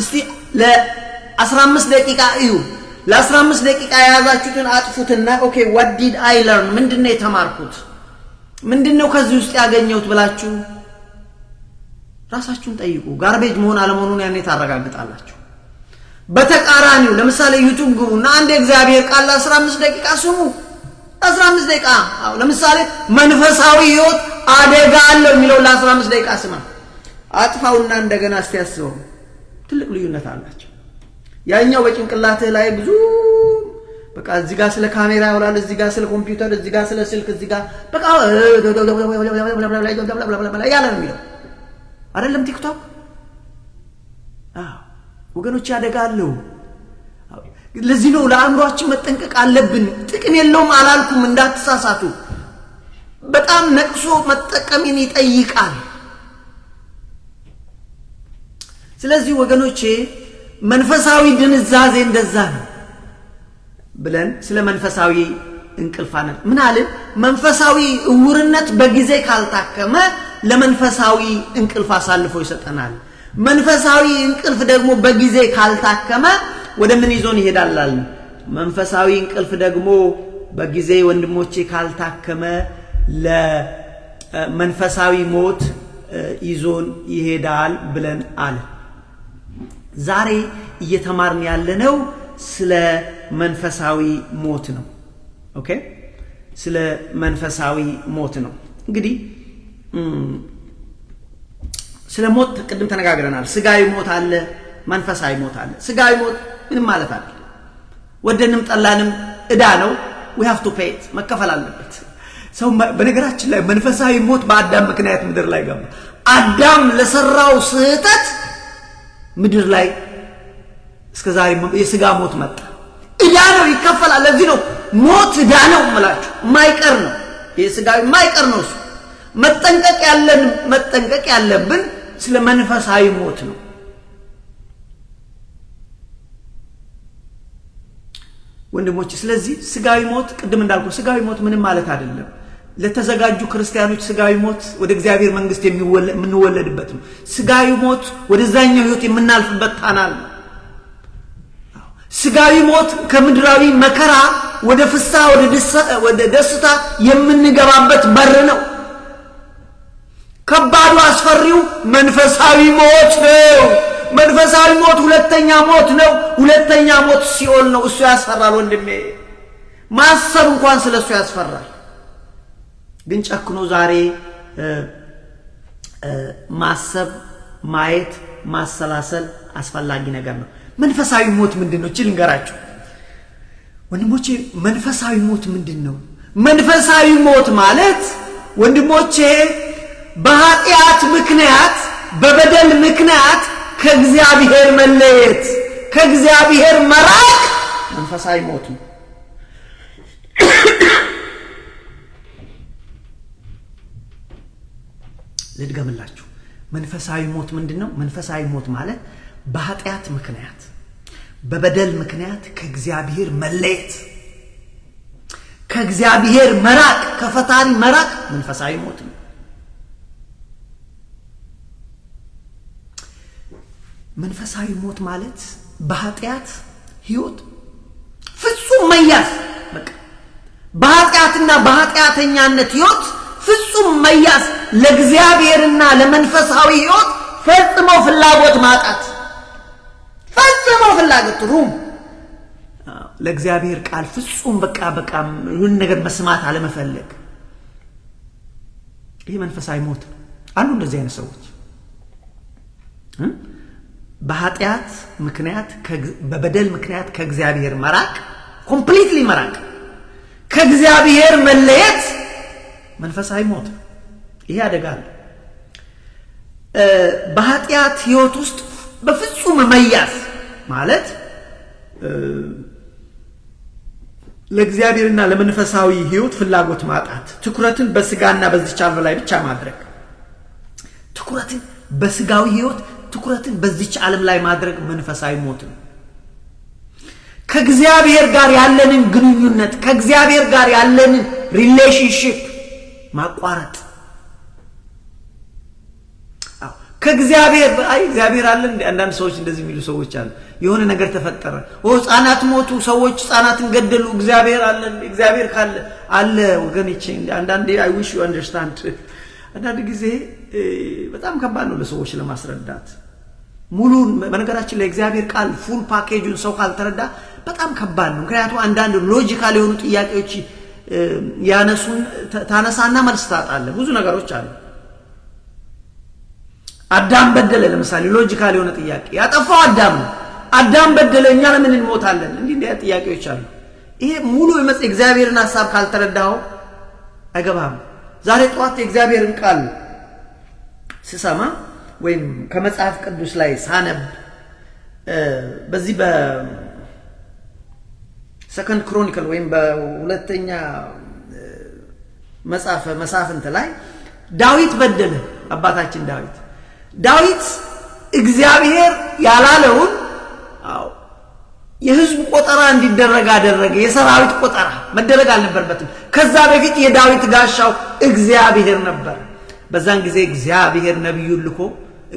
እስቲ ለ15 ደቂቃ እዩ። ለ15 ደቂቃ የያዛችሁትን አጥፉትና ኦኬ what did I learn ምንድነው የተማርኩት ምንድነው ከዚህ ውስጥ ያገኘሁት ብላችሁ ራሳችሁን ጠይቁ። ጋርቤጅ መሆን አለመሆኑን ያኔ ታረጋግጣላችሁ። በተቃራኒው ለምሳሌ ዩቲዩብ ግቡና አንድ እግዚአብሔር ቃል 15 ደቂቃ ስሙ። 15 ደቂቃ አው ለምሳሌ መንፈሳዊ ህይወት አደጋ አለው የሚለው ለ15 ደቂቃ ስማ። አጥፋውና እንደገና አስተያስበው። ትልቅ ልዩነት አላቸው። ያኛው በጭንቅላትህ ላይ ብዙ በቃ እዚህ ጋር ስለ ካሜራ ያውላል፣ እዚህ ጋር ስለ ኮምፒውተር፣ እዚህ ጋር ስለ ስልክ፣ እዚህ ጋር በቃ ያለ ነው የሚለው አይደለም ቲክቶክ። ወገኖች ያደጋለው። ለዚህ ነው ለአእምሮአችን መጠንቀቅ አለብን። ጥቅም የለውም አላልኩም እንዳትሳሳቱ። በጣም ነቅሶ መጠቀምን ይጠይቃል። ስለዚህ ወገኖቼ መንፈሳዊ ድንዛዜ እንደዛ ነው ብለን ስለ መንፈሳዊ እንቅልፋን ምን አለን? መንፈሳዊ እውርነት በጊዜ ካልታከመ ለመንፈሳዊ እንቅልፍ አሳልፎ ይሰጠናል። መንፈሳዊ እንቅልፍ ደግሞ በጊዜ ካልታከመ ወደ ምን ይዞን ይሄዳል? መንፈሳዊ እንቅልፍ ደግሞ በጊዜ ወንድሞቼ ካልታከመ ለመንፈሳዊ ሞት ይዞን ይሄዳል ብለን አለ። ዛሬ እየተማርን ያለነው ስለ መንፈሳዊ ሞት ነው። ኦኬ ስለ መንፈሳዊ ሞት ነው። እንግዲህ ስለ ሞት ቅድም ተነጋግረናል። ስጋዊ ሞት አለ፣ መንፈሳዊ ሞት አለ። ስጋዊ ሞት ምንም ማለት አይደለም። ወደንም ጠላንም እዳ ነው። we have to pay it መከፈል አለበት። ሰው በነገራችን ላይ መንፈሳዊ ሞት በአዳም ምክንያት ምድር ላይ ገባ። አዳም ለሰራው ስህተት ምድር ላይ እስከዛሬ የስጋ ሞት መጣ። እዳ ነው፣ ይከፈላል። ለዚህ ነው ሞት እዳ ነው ማለት ማይቀር ነው። የስጋዊ ማይቀር ነው። መጠንቀቅ ያለብን ስለ መንፈሳዊ ሞት ነው። ወንድሞች ስለዚህ ስጋዊ ሞት ቅድም እንዳልኩ ስጋዊ ሞት ምንም ማለት አይደለም። ለተዘጋጁ ክርስቲያኖች ስጋዊ ሞት ወደ እግዚአብሔር መንግስት የምንወለድበት ነው። ስጋዊ ሞት ወደዛኛው ህይወት የምናልፍበት ታናል ነው። ስጋዊ ሞት ከምድራዊ መከራ ወደ ፍስሐ ወደ ደስታ የምንገባበት በር ነው። ከባዱ አስፈሪው መንፈሳዊ ሞት ነው። መንፈሳዊ ሞት ሁለተኛ ሞት ነው። ሁለተኛ ሞት ሲኦል ነው። እሱ ያስፈራል ወንድሜ። ማሰብ እንኳን ስለሱ ያስፈራል። ግን ጨክኖ ዛሬ ማሰብ፣ ማየት፣ ማሰላሰል አስፈላጊ ነገር ነው። መንፈሳዊ ሞት ምንድነው? እቺ ልንገራችሁ ወንድሞቼ። መንፈሳዊ ሞት ምንድነው? መንፈሳዊ ሞት ማለት ወንድሞቼ በኃጢአት ምክንያት በበደል ምክንያት ከእግዚአብሔር መለየት፣ ከእግዚአብሔር መራቅ መንፈሳዊ ሞት ነው። ልድገምላችሁ። መንፈሳዊ ሞት ምንድነው? መንፈሳዊ ሞት ማለት በኃጢአት ምክንያት በበደል ምክንያት ከእግዚአብሔር መለየት፣ ከእግዚአብሔር መራቅ፣ ከፈጣሪ መራቅ መንፈሳዊ ሞት ነው። መንፈሳዊ ሞት ማለት በኃጢአት ህይወት ፍጹም መያዝ፣ በቃ በኃጢአትና በኃጢአተኛነት ህይወት ፍጹም መያዝ፣ ለእግዚአብሔርና ለመንፈሳዊ ህይወት ፈጽሞ ፍላጎት ማጣት፣ ፈጽሞ ፍላጎት ሩም ለእግዚአብሔር ቃል ፍጹም በቃ ሁሉ ነገር መስማት አለመፈለግ። ይሄ መንፈሳዊ ሞት ነው። አንዱ እንደዚህ አይነት ሰዎች በኃጢአት ምክንያት በበደል ምክንያት ከእግዚአብሔር መራቅ፣ ኮምፕሊትሊ መራቅ፣ ከእግዚአብሔር መለየት መንፈሳዊ ሞት። ይሄ አደጋ ነው። በኃጢአት ህይወት ውስጥ በፍጹም መያዝ ማለት ለእግዚአብሔርና ለመንፈሳዊ ህይወት ፍላጎት ማጣት ትኩረትን በስጋና በዚች ዓለም ላይ ብቻ ማድረግ ትኩረትን በስጋዊ ህይወት ትኩረትን በዚች ዓለም ላይ ማድረግ መንፈሳዊ ሞት ነው ከእግዚአብሔር ጋር ያለንን ግንኙነት ከእግዚአብሔር ጋር ያለንን ሪሌሽንሺፕ ማቋረጥ ከእግዚአብሔር እግዚአብሔር አለ እንደ አንዳንድ ሰዎች እንደዚህ የሚሉ ሰዎች አሉ የሆነ ነገር ተፈጠረ ህፃናት ሞቱ ሰዎች ህፃናትን ገደሉ እግዚአብሔር አለ እግዚአብሔር ካለ አለ ወገኖቼ አንዳንዴ I wish you understand አንዳንድ ጊዜ በጣም ከባድ ነው ለሰዎች ለማስረዳት ሙሉ በነገራችን ላይ እግዚአብሔር ቃል ፉል ፓኬጁን ሰው ካልተረዳ በጣም ከባድ ነው ምክንያቱም አንዳንድ ሎጂካል የሆኑ ጥያቄዎች ያነሱን ታነሳና መልስ ታጣለ ብዙ ነገሮች አሉ አዳም በደለ ለምሳሌ ሎጂካል የሆነ ጥያቄ ያጠፋው አዳም በደለ እኛ ለምን እንሞታለን እንዴ ጥያቄዎች አሉ ይሄ ሙሉ የእግዚአብሔርን ሐሳብ ካልተረዳው አይገባም ዛሬ ጧት የእግዚአብሔርን ቃል ሲሰማ ወይም ከመጽሐፍ ቅዱስ ላይ ሳነብ በዚህ በሰከንድ ክሮኒክል ወይም በሁለተኛ መጽሐፍንት ላይ ዳዊት በደለ አባታችን ዳዊት እግዚአብሔር ያላለውን የህዝብ ቆጠራ እንዲደረግ አደረገ የሰራዊት ቆጠራ መደረግ አልነበረበትም ከዛ በፊት የዳዊት ጋሻው እግዚአብሔር ነበር በዛን ጊዜ እግዚአብሔር ነብዩን ልኮ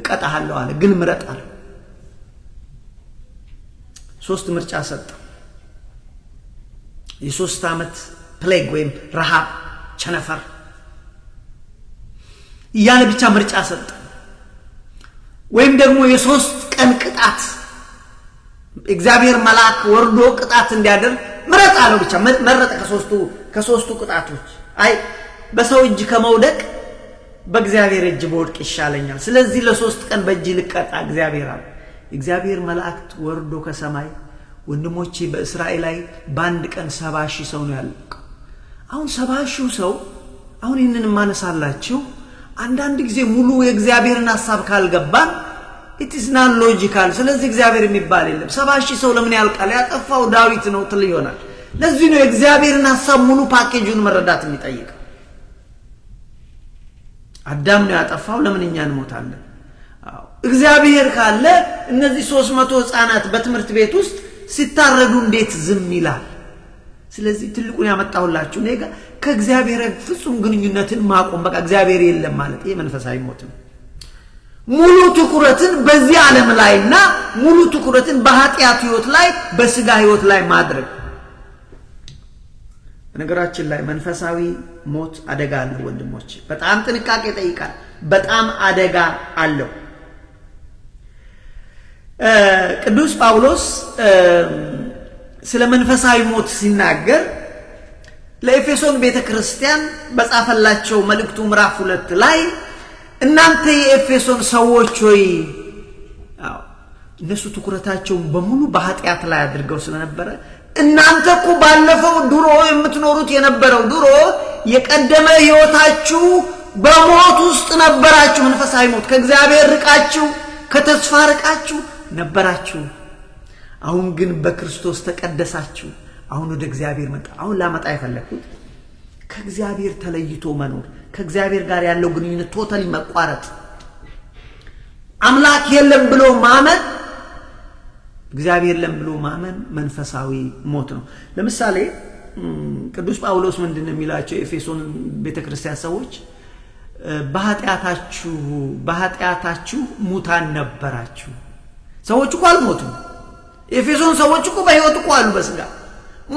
እቀጣሃለሁ አለ ግን ምረጥ አለ ሶስት ምርጫ ሰጠ የ3 ዓመት ፕሌግ ወይም ረሃብ ቸነፈር ያለ ብቻ ምርጫ ሰጠ ወይም ደግሞ የ3 ቀን ቅጣት እግዚአብሔር መልአክ ወርዶ ቅጣት እንዲያደርግ ምረጥ አለው ብቻ መረጠ ከሶስቱ ቅጣቶች አይ በሰው እጅ ከመውደቅ በእግዚአብሔር እጅ በወድቅ ይሻለኛል ስለዚህ ለ3 ቀን በእጅ ልቀጣ እግዚአብሔር መልአክ ወርዶ ከሰማይ ወንድሞቼ በእስራኤል ላይ በአንድ ቀን 70,000 ሰው ነው ያለቀው አሁን 70,000 ሰው አሁን ይሄንን ማነሳላችሁ አንዳንድ ጊዜ ሙሉ የእግዚአብሔርን ሐሳብ ካልገባን it is not logical ስለዚህ እግዚአብሔር የሚባል የለም 70,000 ሰው ለምን ያልቃል ያጠፋው ዳዊት ነው ትል ይሆናል ለዚህ ነው የእግዚአብሔርን ሐሳብ ሙሉ ፓኬጁን መረዳት የሚጠይቅ አዳም ነው ያጠፋው ለምን እኛ እንሞታለን እግዚአብሔር ካለ እነዚህ 300 ህፃናት በትምህርት ቤት ውስጥ ሲታረዱ እንዴት ዝም ይላል ስለዚህ ትልቁን ያመጣሁላችሁ ነገ ከእግዚአብሔር ፍጹም ግንኙነትን ማቆም በቃ እግዚአብሔር የለም ማለት ይሄ መንፈሳዊ ሞት ነው ሙሉ ትኩረትን በዚህ ዓለም ላይና ሙሉ ትኩረትን በኃጢአት ህይወት ላይ በስጋ ህይወት ላይ ማድረግ ነገራችን ላይ መንፈሳዊ ሞት አደጋ አለው ወንድሞች በጣም ጥንቃቄ ይጠይቃል በጣም አደጋ አለው ቅዱስ ጳውሎስ ስለ መንፈሳዊ ሞት ሲናገር ለኤፌሶን ቤተክርስቲያን በጻፈላቸው መልእክቱ ምዕራፍ 2 ላይ እናንተ የኤፌሶን ሰዎች ሆይ እነሱ ትኩረታቸው በሙሉ በኃጢአት ላይ አድርገው ስለነበረ እናንተ እኮ ባለፈው ድሮ የምትኖሩት የነበረው ድሮ የቀደመ ህይወታችሁ በሞት ውስጥ ነበራችሁ መንፈሳዊ ሞት ከእግዚአብሔር ርቃችሁ ከተስፋ ርቃችሁ ነበራችሁ አሁን ግን በክርስቶስ ተቀደሳችሁ አሁን ወደ እግዚአብሔር መጣ አሁን ላመጣ የፈለኩት ከእግዚአብሔር ተለይቶ መኖር ከእግዚአብሔር ጋር ያለው ግንኙነት ቶታሊ መቋረጥ አምላክ የለም ብሎ ማመን እግዚአብሔር የለም ብሎ ማመን መንፈሳዊ ሞት ነው ለምሳሌ ቅዱስ ጳውሎስ ምንድነው የሚላቸው ኤፌሶን ቤተክርስቲያን ሰዎች በኃጢአታችሁ ሙታን ነበራችሁ ሰዎች እኮ አልሞቱም ኤፌሶን ሰዎች እኮ በህይወት እኮ አሉ በስጋ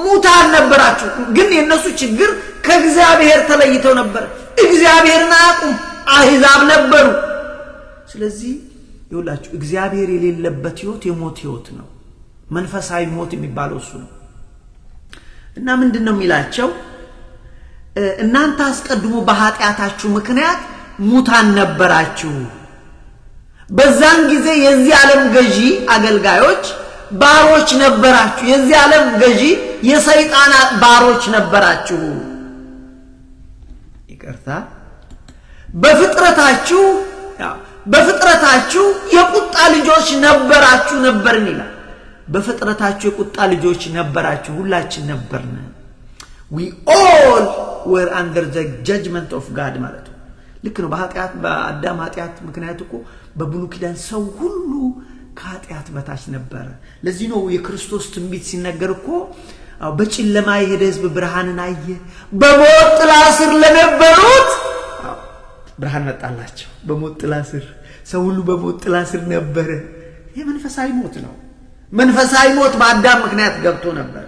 ሙታን ነበራችሁ ግን የነሱ ችግር ከእግዚአብሔር ተለይተው ነበር እግዚአብሔርን አያውቁም አህዛብ ነበሩ ስለዚህ ይውላችሁ እግዚአብሔር የሌለበት ህይወት የሞት ህይወት ነው መንፈሳዊ ሞት የሚባለው እሱ ነው እና ምንድነው የሚላቸው እናንተ አስቀድሞ በኃጢአታችሁ ምክንያት ሙታን ነበራችሁ በዛን ጊዜ የዚህ ዓለም ገዢ አገልጋዮች ባሮች ነበራችሁ የዚህ ዓለም ገዢ የሰይጣን ባሮች ነበራችሁ ይቅርታ በፍጥረታችሁ በፍጥረታችሁ የቁጣ ልጆች ነበራችሁ ነበርን ይላል። በፍጥረታችሁ የቁጣ ልጆች ነበራችሁ፣ ሁላችን ነበርን። we all were under the judgment of God ማለት ነው። ልክ ነው። በአዳም ኃጢአት ምክንያት እኮ በብሉይ ኪዳን ሰው ሁሉ ከኃጢአት በታች ነበረ። ለዚህ ነው የክርስቶስ ትንቢት ሲነገር እኮ በጨለማ የሄደ ሕዝብ ብርሃንን አየ፣ በሞት ጥላ ስር ለነበሩት ብርሃን መጣላቸው። በሞት ጥላ ስር ሰው ሁሉ በሞት ጥላ ስር ነበረ። ይሄ መንፈሳዊ ሞት ነው። መንፈሳዊ ሞት በአዳም ምክንያት ገብቶ ነበር።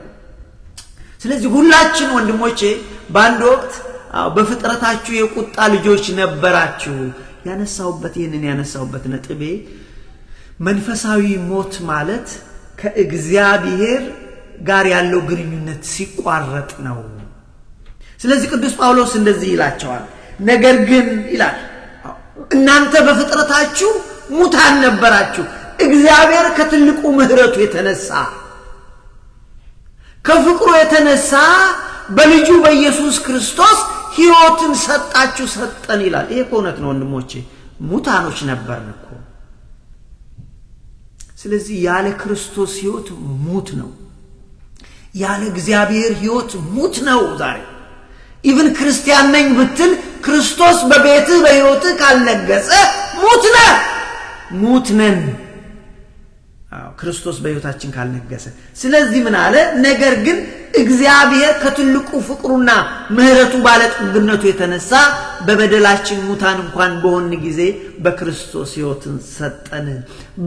ስለዚህ ሁላችን ወንድሞቼ በአንድ ወቅት በፍጥረታችሁ የቁጣ ልጆች ነበራችሁ። ይሄንን ያነሳውበት ነጥቤ መንፈሳዊ ሞት ማለት ከእግዚአብሔር ጋር ያለው ግንኙነት ሲቋረጥ ነው። ስለዚህ ቅዱስ ጳውሎስ እንደዚህ ይላቸዋል። ነገር ግን ይላል እናንተ በፍጥረታችሁ ሙታን ነበራችሁ፣ እግዚአብሔር ከትልቁ ምሕረቱ የተነሳ ከፍቅሩ የተነሳ በልጁ በኢየሱስ ክርስቶስ ሕይወትን ሰጠን ይላል። ይሄ እውነት ነው ወንድሞቼ፣ ሙታኖች ነበርን እኮ። ስለዚህ ያለ ክርስቶስ ሕይወት ሙት ነው። ያለ እግዚአብሔር ሕይወት ሙት ነው። ዛሬ ኢቭን ክርስቲያን ነኝ ብትል ክርስቶስ በቤትህ በሕይወትህ ካልነገሰ ሙት ነን። ክርስቶስ በሕይወታችን ካልነገሰ። ስለዚህ ምን አለ? ነገር ግን እግዚአብሔር ከትልቁ ፍቅሩና ምሕረቱ ባለጠግነቱ የተነሳ በበደላችን ሙታን እንኳን በሆን ጊዜ በክርስቶስ ሕይወትን ሰጠን፣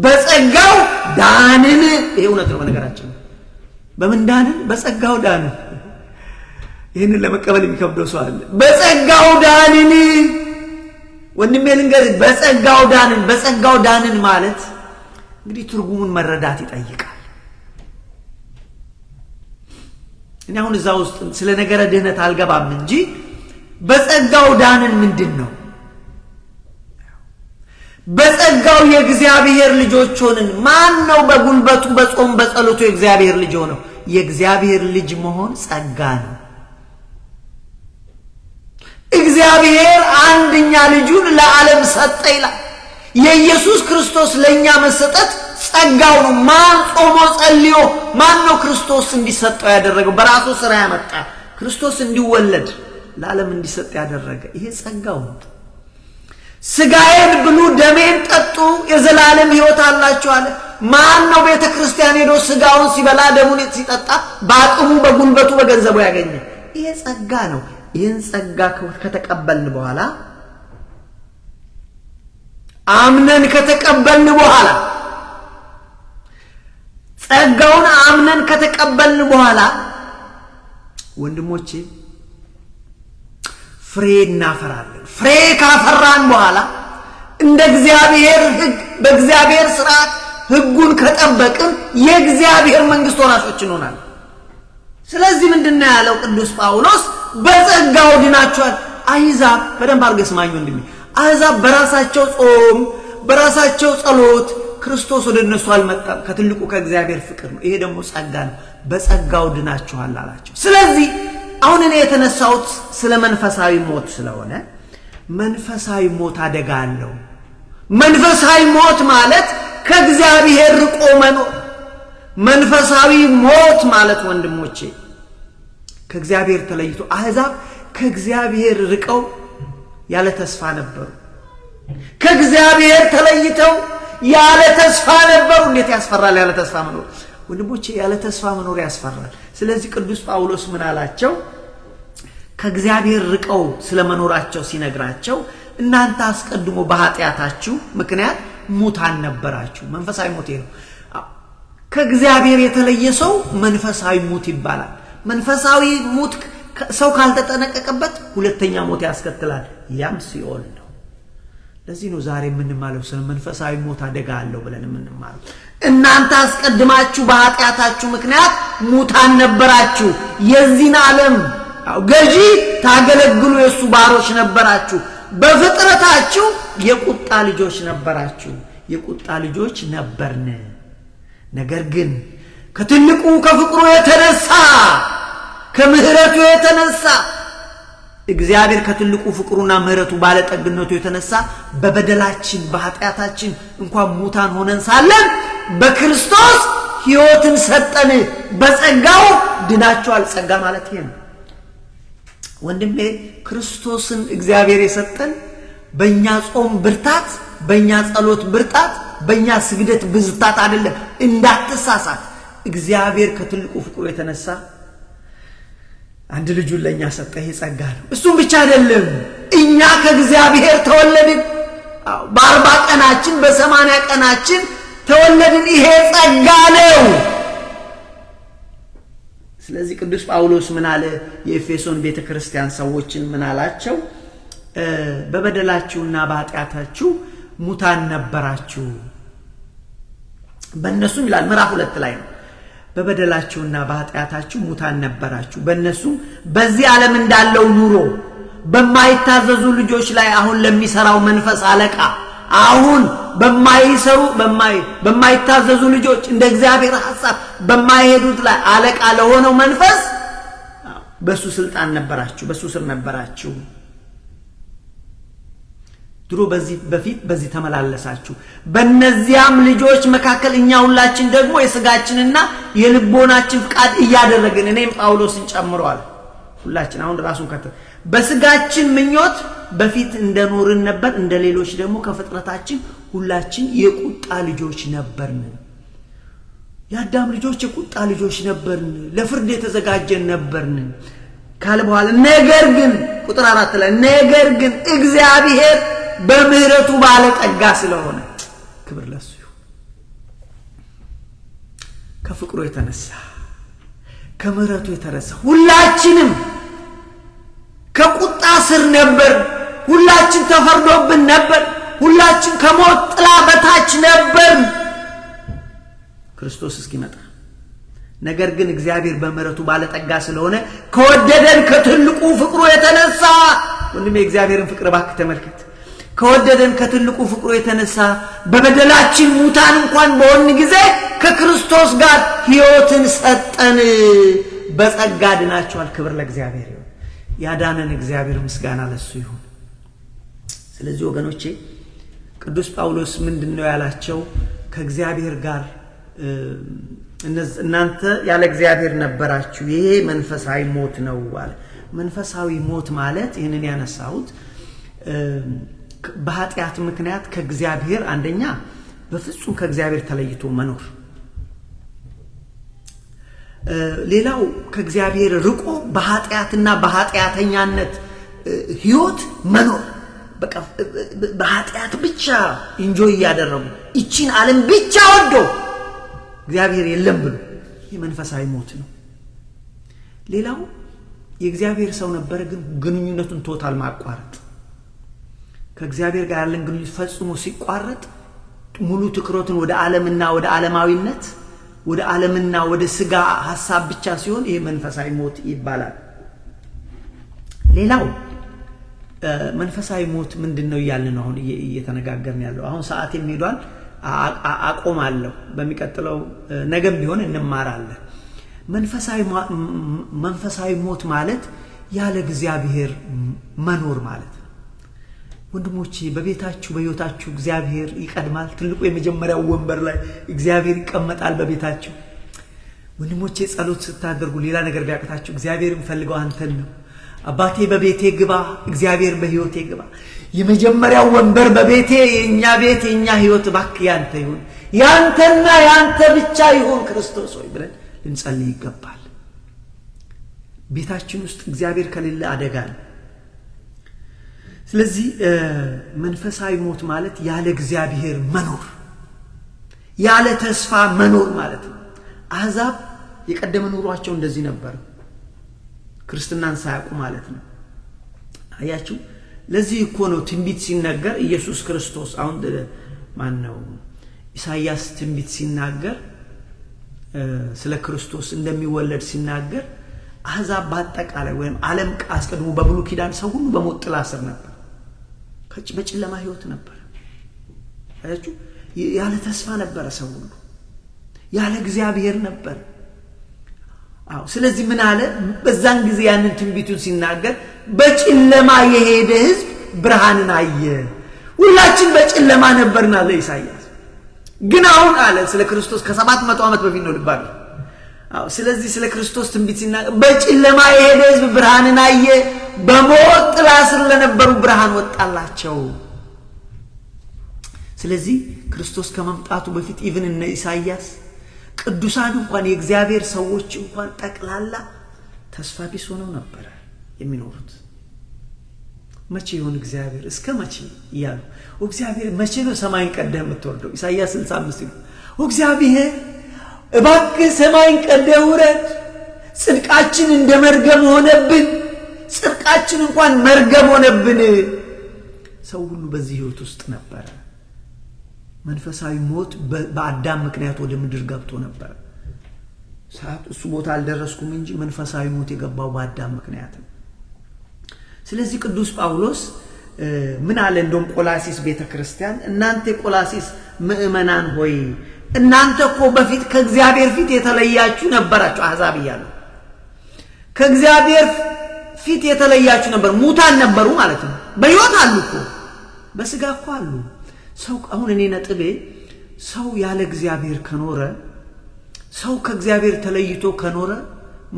በጸጋው ዳንን። ይሄ እውነት ነው። በነገራችን በምን ዳንን? በጸጋው ዳንን። ይህንን ለመቀበል የሚከብደው ሰው አለ። በጸጋው ዳንን። ወንድሜ ልንገርህ፣ በጸጋው ዳንን ማለት እንግዲህ ትርጉሙን መረዳት ይጠይቃል። እኔ አሁን እዛ ውስጥ ስለ ነገረ ድህነት አልገባም እንጂ በጸጋው ዳንን ምንድን ነው? በጸጋው የእግዚአብሔር ልጆች ሆንን። ማን ነው በጉልበቱ በጾም በጸሎቱ የእግዚአብሔር ልጅ ሆነው? የእግዚአብሔር ልጅ መሆን ጸጋ ነው። እግዚአብሔር አንድኛ ልጁን ለዓለም ሰጠ ይላል። የኢየሱስ ክርስቶስ ለኛ መሰጠት ጸጋው ነው። ማን ጾሞ ጸልዮ ማን ነው ክርስቶስ እንዲሰጠው ያደረገው? በራሱ ስራ ያመጣ ክርስቶስ እንዲወለድ ለዓለም እንዲሰጥ ያደረገ ይሄ ጸጋው ነው። ስጋዬን ብሉ ደሜን ጠጡ የዘላለም ሕይወት አላችሁ አለ። ማን ነው ቤተ ክርስቲያን ሄዶ ስጋውን ሲበላ ደሙን ሲጠጣ በአቅሙ በጉልበቱ በገንዘቡ ያገኘ? ይሄ ጸጋ ነው። ይህን ጸጋ ከተቀበልን በኋላ አምነን ከተቀበልን በኋላ ጸጋውን አምነን ከተቀበልን በኋላ ወንድሞቼ ፍሬ እናፈራለን። ፍሬ ካፈራን በኋላ እንደ እግዚአብሔር ሕግ በእግዚአብሔር ሥርዓት ሕጉን ከጠበቅን የእግዚአብሔር መንግሥት ወራሾች እንሆናለን። ስለዚህ ምንድነው ያለው ቅዱስ ጳውሎስ? በጸጋው ድናችኋል። አሕዛብ በደንብ አድርገህ ስማኝ ወንድሜ፣ አሕዛብ በራሳቸው ጾም በራሳቸው ጸሎት ክርስቶስ ወደ እነሱ አልመጣም። ከትልቁ ከእግዚአብሔር ፍቅር ነው። ይሄ ደግሞ ጸጋ ነው። በጸጋው ድናችኋል አላቸው። ስለዚህ አሁን እኔ የተነሳሁት ስለ መንፈሳዊ ሞት ስለሆነ መንፈሳዊ ሞት አደጋ አለው። መንፈሳዊ ሞት ማለት ከእግዚአብሔር ርቆ መኖር። መንፈሳዊ ሞት ማለት ወንድሞቼ ከእግዚአብሔር ተለይቶ አሕዛብ ከእግዚአብሔር ርቀው ያለ ተስፋ ነበሩ። ከእግዚአብሔር ተለይተው ያለ ተስፋ ነበሩ። እንዴት ያስፈራል ያለ ተስፋ መኖር ወንድሞቼ! ያለ ተስፋ መኖር ያስፈራል። ስለዚህ ቅዱስ ጳውሎስ ምን አላቸው? ከእግዚአብሔር ርቀው ስለመኖራቸው ሲነግራቸው እናንተ አስቀድሞ በኃጢአታችሁ ምክንያት ሙታን ነበራችሁ። መንፈሳዊ ሞት ነው። ከእግዚአብሔር የተለየ ሰው መንፈሳዊ ሞት ይባላል። መንፈሳዊ ሞት ሰው ካልተጠነቀቀበት ሁለተኛ ሞት ያስከትላል። ያም ሲኦል ነው። ለዚህ ነው ዛሬ የምንማለው ስለ መንፈሳዊ ሞት አደጋ አለው ብለን የምንማለው። እናንተ አስቀድማችሁ በኃጢአታችሁ ምክንያት ሙታን ነበራችሁ፣ የዚህን ዓለም ገዢ ታገለግሉ የእሱ ባሮች ነበራችሁ፣ በፍጥረታችሁ የቁጣ ልጆች ነበራችሁ። የቁጣ ልጆች ነበርን። ነገር ግን ከትልቁ ከፍቅሩ የተነሳ ከምሕረቱ የተነሳ እግዚአብሔር ከትልቁ ፍቅሩና ምህረቱ ባለጠግነቱ የተነሳ በበደላችን በኃጢአታችን እንኳን ሙታን ሆነን ሳለን በክርስቶስ ሕይወትን ሰጠን። በጸጋው ድናችኋል። ጸጋ ማለት ይሄ ነው ወንድሜ። ክርስቶስን እግዚአብሔር የሰጠን በእኛ ጾም ብርታት፣ በእኛ ጸሎት ብርታት፣ በእኛ ስግደት ብዝታት አይደለም። እንዳትሳሳት። እግዚአብሔር ከትልቁ ፍቅሩ የተነሳ አንድ ልጁን ለኛ ሰጠ። ይሄ ጸጋ ነው። እሱም ብቻ አይደለም፣ እኛ ከእግዚአብሔር ተወለድን። በ40 ቀናችን በ80 ቀናችን ተወለድን። ይሄ ጸጋ ነው። ስለዚህ ቅዱስ ጳውሎስ ምን አለ? የኤፌሶን ቤተክርስቲያን ሰዎችን ምን አላቸው? በበደላችሁና በኃጢአታችሁ ሙታን ነበራችሁ። በእነሱም ይላል ምዕራፍ 2 ላይ ነው። በበደላችሁና በኃጢአታችሁ ሙታን ነበራችሁ፣ በእነሱም በዚህ ዓለም እንዳለው ኑሮ በማይታዘዙ ልጆች ላይ አሁን ለሚሰራው መንፈስ አለቃ፣ አሁን በማይታዘዙ ልጆች እንደ እግዚአብሔር ሐሳብ በማይሄዱት ላይ አለቃ ለሆነው መንፈስ በሱ ስልጣን ነበራችሁ፣ በሱ ስር ነበራችሁ። ድሮ በፊት በዚህ ተመላለሳችሁ። በእነዚያም ልጆች መካከል እኛ ሁላችን ደግሞ የሥጋችንና የልቦናችን ፍቃድ እያደረግን፣ እኔም ጳውሎስን ጨምሯል፣ ሁላችን አሁን ራሱን በሥጋችን ምኞት በፊት እንደኖርን ነበር። እንደሌሎች ደግሞ ከፍጥረታችን ሁላችን የቁጣ ልጆች ነበርን። የአዳም ልጆች የቁጣ ልጆች ነበርን፣ ለፍርድ የተዘጋጀን ነበርን ካለ በኋላ ነገር ግን ቁጥር 4 ላይ ነገር ግን እግዚአብሔር በምህረቱ ባለጠጋ ስለሆነ ክብር ለሱ ይሁን፣ ከፍቅሩ የተነሳ ከምህረቱ የተነሳ ሁላችንም ከቁጣ ስር ነበር። ሁላችን ተፈርዶብን ነበር። ሁላችን ከሞት ጥላ በታች ነበር ክርስቶስ እስኪመጣ። ነገር ግን እግዚአብሔር በምህረቱ ባለጠጋ ስለሆነ ከወደደን ከትልቁ ፍቅሩ የተነሳ፣ ወንድሜ እግዚአብሔርን ፍቅር ባክ ተመልከት። ከወደደን ከትልቁ ፍቅሩ የተነሳ በበደላችን ሙታን እንኳን በሆን ጊዜ ከክርስቶስ ጋር ሕይወትን ሰጠን። በጸጋ ድናችኋል። ክብር ለእግዚአብሔር ይሁን። ያዳነን እግዚአብሔር ምስጋና ለሱ ይሁን። ስለዚህ ወገኖቼ ቅዱስ ጳውሎስ ምንድነው ያላቸው? ከእግዚአብሔር ጋር እናንተ ያለ እግዚአብሔር ነበራችሁ፣ ይሄ መንፈሳዊ ሞት ነው አለ። መንፈሳዊ ሞት ማለት ይህንን ያነሳሁት በኃጢአት ምክንያት ከእግዚአብሔር አንደኛ በፍጹም ከእግዚአብሔር ተለይቶ መኖር፣ ሌላው ከእግዚአብሔር ርቆ በኃጢአትና በኃጢአተኛነት ሕይወት መኖር። በቃ በኃጢአት ብቻ ኢንጆይ ያደረጉ እቺን ዓለም ብቻ ወዶ እግዚአብሔር የለም ብሎ የመንፈሳዊ ሞት ነው። ሌላው የእግዚአብሔር ሰው ነበር፣ ግን ግንኙነቱን ቶታል ማቋረጥ። ከእግዚአብሔር ጋር ያለን ግንኙነት ፈጽሞ ሲቋረጥ ሙሉ ትኩረቱን ወደ ዓለምና ወደ ዓለማዊነት፣ ወደ ዓለምና ወደ ሥጋ ሐሳብ ብቻ ሲሆን ይሄ መንፈሳዊ ሞት ይባላል። ሌላው መንፈሳዊ ሞት ምንድነው እያልን ነው አሁን እየተነጋገርን ያለው። አሁን ሰዓት የሚሄዷል አቆማለሁ። በሚቀጥለው ነገም ቢሆን እንማራለን። መንፈሳዊ ሞት ማለት ያለ እግዚአብሔር መኖር ማለት ነው። ወንድሞቼ በቤታችሁ በሕይወታችሁ እግዚአብሔር ይቀድማል። ትልቁ የመጀመሪያው ወንበር ላይ እግዚአብሔር ይቀመጣል በቤታችሁ። ወንድሞቼ ጸሎት ስታደርጉ ሌላ ነገር ቢያቅታችሁ እግዚአብሔርን ፈልገው አንተን ነው። አባቴ በቤቴ ግባ፣ እግዚአብሔር በሕይወቴ ግባ። የመጀመሪያው ወንበር በቤቴ የኛ ቤት የኛ ሕይወት እባክህ ያንተ ይሁን፣ ያንተና ያንተ ብቻ ይሁን ክርስቶስ ሆይ ብለን ልንጸልይ ይገባል። ቤታችን ውስጥ እግዚአብሔር ከሌለ አደጋ ነው። ስለዚህ መንፈሳዊ ሞት ማለት ያለ እግዚአብሔር መኖር፣ ያለ ተስፋ መኖር ማለት ነው። አሕዛብ የቀደመ ኑሯቸው እንደዚህ ነበር፣ ክርስትናን ሳያውቁ ማለት ነው። አያችሁ፣ ለዚህ እኮ ነው ትንቢት ሲናገር ኢየሱስ ክርስቶስ አሁን ማነው ኢሳይያስ ትንቢት ሲናገር ስለ ክርስቶስ እንደሚወለድ ሲናገር አሕዛብ በአጠቃላይ ወይም ዓለም አስቀድሞ በብሉይ ኪዳን ሰው ሁሉ በሞት ጥላ ስር ነበር፣ በጨለማ ሕይወት ነበር። አያችሁ፣ ያለ ተስፋ ነበረ ሰው ሁሉ፣ ያለ እግዚአብሔር ነበር። ስለዚህ ምን አለ በዛን ጊዜ ያንን ትንቢቱን ሲናገር በጨለማ የሄደ ሕዝብ ብርሃንን አየ። ሁላችን በጨለማ ነበርና ለኢሳይያስ ግን አሁን አለ ስለ ክርስቶስ ከ700 ዓመት በፊት ነው ልባል። ስለዚህ ስለ ክርስቶስ ትንቢት ሲናገር በጨለማ የሄደ ሕዝብ ብርሃንን አየ፣ በሞት ጥላ ስር ለነበሩ ብርሃን ወጣላቸው። ስለዚህ ክርስቶስ ከመምጣቱ በፊት ኢቭን እነ ኢሳይያስ ቅዱሳን እንኳን የእግዚአብሔር ሰዎች እንኳን ጠቅላላ ተስፋ ቢስ ሆነው ነበር የሚኖሩት። መቼ ይሆን እግዚአብሔር እስከ መቼ ይያሉ እግዚአብሔር መቼ ነው ሰማይን ቀደህ የምትወርደው? ኢሳይያስ 65 ይሉ እግዚአብሔር እባክህ ሰማይን ቀደህ ውረድ፣ ጽድቃችን እንደ መርገም ሆነብን፣ ጽድቃችን እንኳን መርገም ሆነብን። ሰው ሁሉ በዚህ ህይወት ውስጥ ነበር። መንፈሳዊ ሞት በአዳም ምክንያት ወደ ምድር ገብቶ ነበር። ሰዓት እሱ ቦታ አልደረስኩም እንጂ መንፈሳዊ ሞት የገባው በአዳም ምክንያት ነው። ስለዚህ ቅዱስ ጳውሎስ ምን አለ? እንደውም ቆላሲስ ቤተክርስቲያን እናንተ ቆላሲስ ምእመናን ሆይ እናንተ እኮ በፊት ከእግዚአብሔር ፊት የተለያችሁ ነበራችሁ። አሕዛብ ይያሉ ከእግዚአብሔር ፊት የተለያችሁ ነበር፣ ሙታን ነበሩ ማለት ነው። በሕይወት አሉ እኮ በስጋ እኮ አሉ። ሰው አሁን እኔ ነጥቤ ሰው ያለ እግዚአብሔር ከኖረ፣ ሰው ከእግዚአብሔር ተለይቶ ከኖረ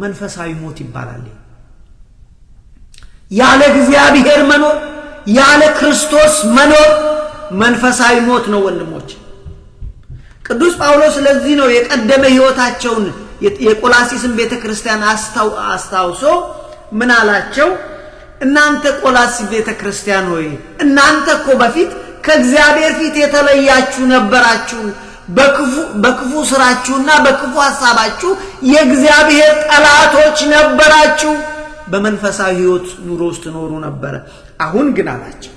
መንፈሳዊ ሞት ይባላል። ያለ እግዚአብሔር መኖር፣ ያለ ክርስቶስ መኖር መንፈሳዊ ሞት ነው ወንድሞች። ቅዱስ ጳውሎስ ስለዚህ ነው የቀደመ ህይወታቸውን የቆላሲስን ቤተክርስቲያን አስታውሶ ምን አላቸው? እናንተ ቆላሲስ ቤተክርስቲያን ሆይ እናንተ እኮ በፊት ከእግዚአብሔር ፊት የተለያችሁ ነበራችሁ፣ በክፉ ስራችሁና በክፉ ሐሳባችሁ የእግዚአብሔር ጠላቶች ነበራችሁ፣ በመንፈሳዊ ህይወት ኑሮ ውስጥ ኖሩ ነበር። አሁን ግን አላቸው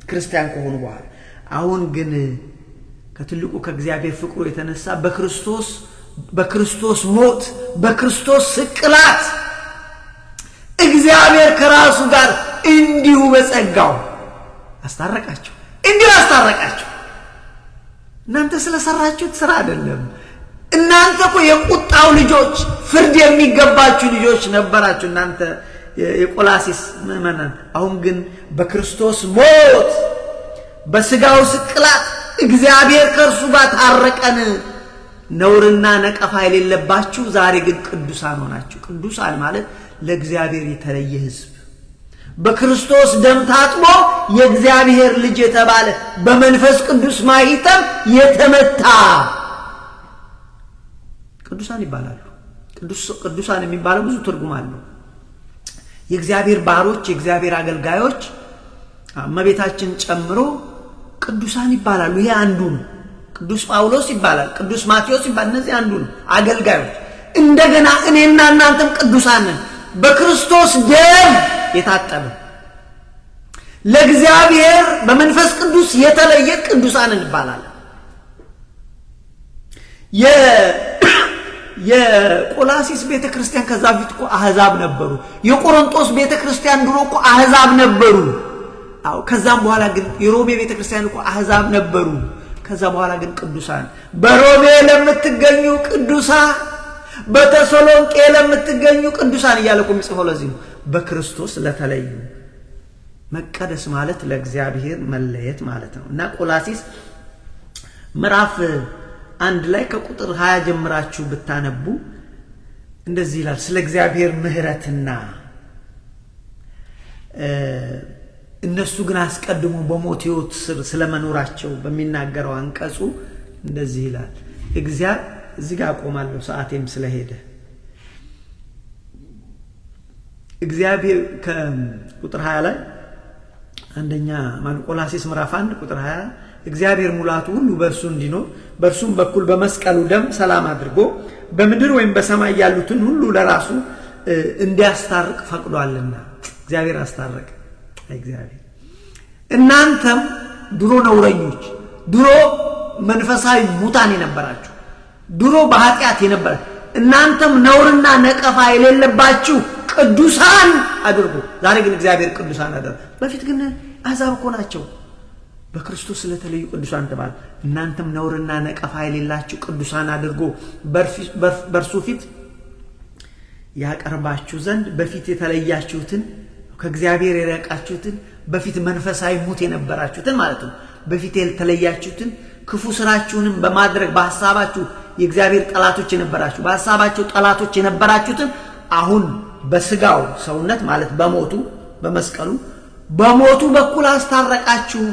ክርስቲያን ከሆኑ በኋላ አሁን ግን ከትልቁ ከእግዚአብሔር ፍቅሩ የተነሳ በክርስቶስ ሞት በክርስቶስ ስቅላት እግዚአብሔር ከራሱ ጋር እንዲሁ በጸጋው አስታረቃቸው። እንዲሁ አስታረቃቸው። እናንተ ስለሰራችሁት ስራ አይደለም። እናንተ እኮ የቁጣው ልጆች፣ ፍርድ የሚገባችሁ ልጆች ነበራችሁ እናንተ የቆላሲስ ምእመናን። አሁን ግን በክርስቶስ ሞት በስጋው ስቅላት እግዚአብሔር ከእርሱ ጋር ታረቀን። ነውርና ነቀፋ የሌለባችሁ ዛሬ ግን ቅዱሳን ሆናችሁ። ቅዱሳን ማለት ለእግዚአብሔር የተለየ ሕዝብ በክርስቶስ ደም ታጥቦ የእግዚአብሔር ልጅ የተባለ በመንፈስ ቅዱስ ማኅተም የተመታ ቅዱሳን ይባላሉ። ቅዱሳን የሚባለው ብዙ ትርጉም አለው። የእግዚአብሔር ባሮች፣ የእግዚአብሔር አገልጋዮች እመቤታችን ጨምሮ ቅዱሳን ይባላሉ። ይሄ አንዱ ነው። ቅዱስ ጳውሎስ ይባላል፣ ቅዱስ ማቴዎስ ይባላል። እነዚህ አንዱ ነው፣ አገልጋዮች። እንደገና እኔና እናንተም ቅዱሳን ነን፣ በክርስቶስ ደም የታጠበ ለእግዚአብሔር በመንፈስ ቅዱስ የተለየ ቅዱሳን እንባላለን። የቆላሲስ ቤተክርስቲያን ከዛ ፊት እኮ አሕዛብ ነበሩ። የቆሮንቶስ ቤተክርስቲያን ድሮ እኮ አሕዛብ ነበሩ። አው ከዛም በኋላ ግን የሮሜ ቤተክርስቲያን እኮ አሕዛብ ነበሩ። ከዛ በኋላ ግን ቅዱሳን። በሮሜ ለምትገኙ ቅዱሳን፣ በተሰሎንቄ ለምትገኙ ቅዱሳን እያለ እኮ የሚጽፈው ለዚህ ነው። በክርስቶስ ለተለዩ። መቀደስ ማለት ለእግዚአብሔር መለየት ማለት ነው። እና ቆላሲስ ምዕራፍ 1 ላይ ከቁጥር 20 ጀምራችሁ ብታነቡ እንደዚህ ይላል። ስለ እግዚአብሔር ምሕረትና እነሱ ግን አስቀድሞ በሞት ሕይወት ስር ስለመኖራቸው በሚናገረው አንቀጹ እንደዚህ ይላል። እዚህ ጋር አቆማለሁ ሰዓቴም ስለሄደ። እግዚአብሔር ከቁጥር 20 ላይ አንደኛ ቆላሲስ ምዕራፍ 1 ቁጥር 20 እግዚአብሔር ሙላቱ ሁሉ በእርሱ እንዲኖር በእርሱም በኩል በመስቀሉ ደም ሰላም አድርጎ በምድር ወይም በሰማይ ያሉትን ሁሉ ለራሱ እንዲያስታርቅ ፈቅዷልና። እግዚአብሔር አስታረቀ። እግዚአብሔር እናንተም ድሮ ነውረኞች፣ ድሮ መንፈሳዊ ሙታን የነበራችሁ፣ ድሮ በኃጢአት የነበረ እናንተም ነውርና ነቀፋ የሌለባችሁ ቅዱሳን አድርጎ። ዛሬ ግን እግዚአብሔር ቅዱሳን አደረገ። በፊት ግን አሕዛብ እኮ ናቸው። በክርስቶስ ስለተለዩ ቅዱሳን ተባለ። እናንተም ነውርና ነቀፋ የሌላችሁ ቅዱሳን አድርጎ በእርሱ ፊት ያቀርባችሁ ዘንድ በፊት የተለያችሁትን ከእግዚአብሔር የራቃችሁትን በፊት መንፈሳዊ ሙት የነበራችሁትን ማለት ነው በፊት ያልተለያችሁትን ክፉ ስራችሁንም በማድረግ በሐሳባችሁ የእግዚአብሔር ጠላቶች የነበራችሁ በሐሳባችሁ ጠላቶች የነበራችሁትን አሁን በስጋው ሰውነት ማለት በሞቱ በመስቀሉ በሞቱ በኩል አስታረቃችሁ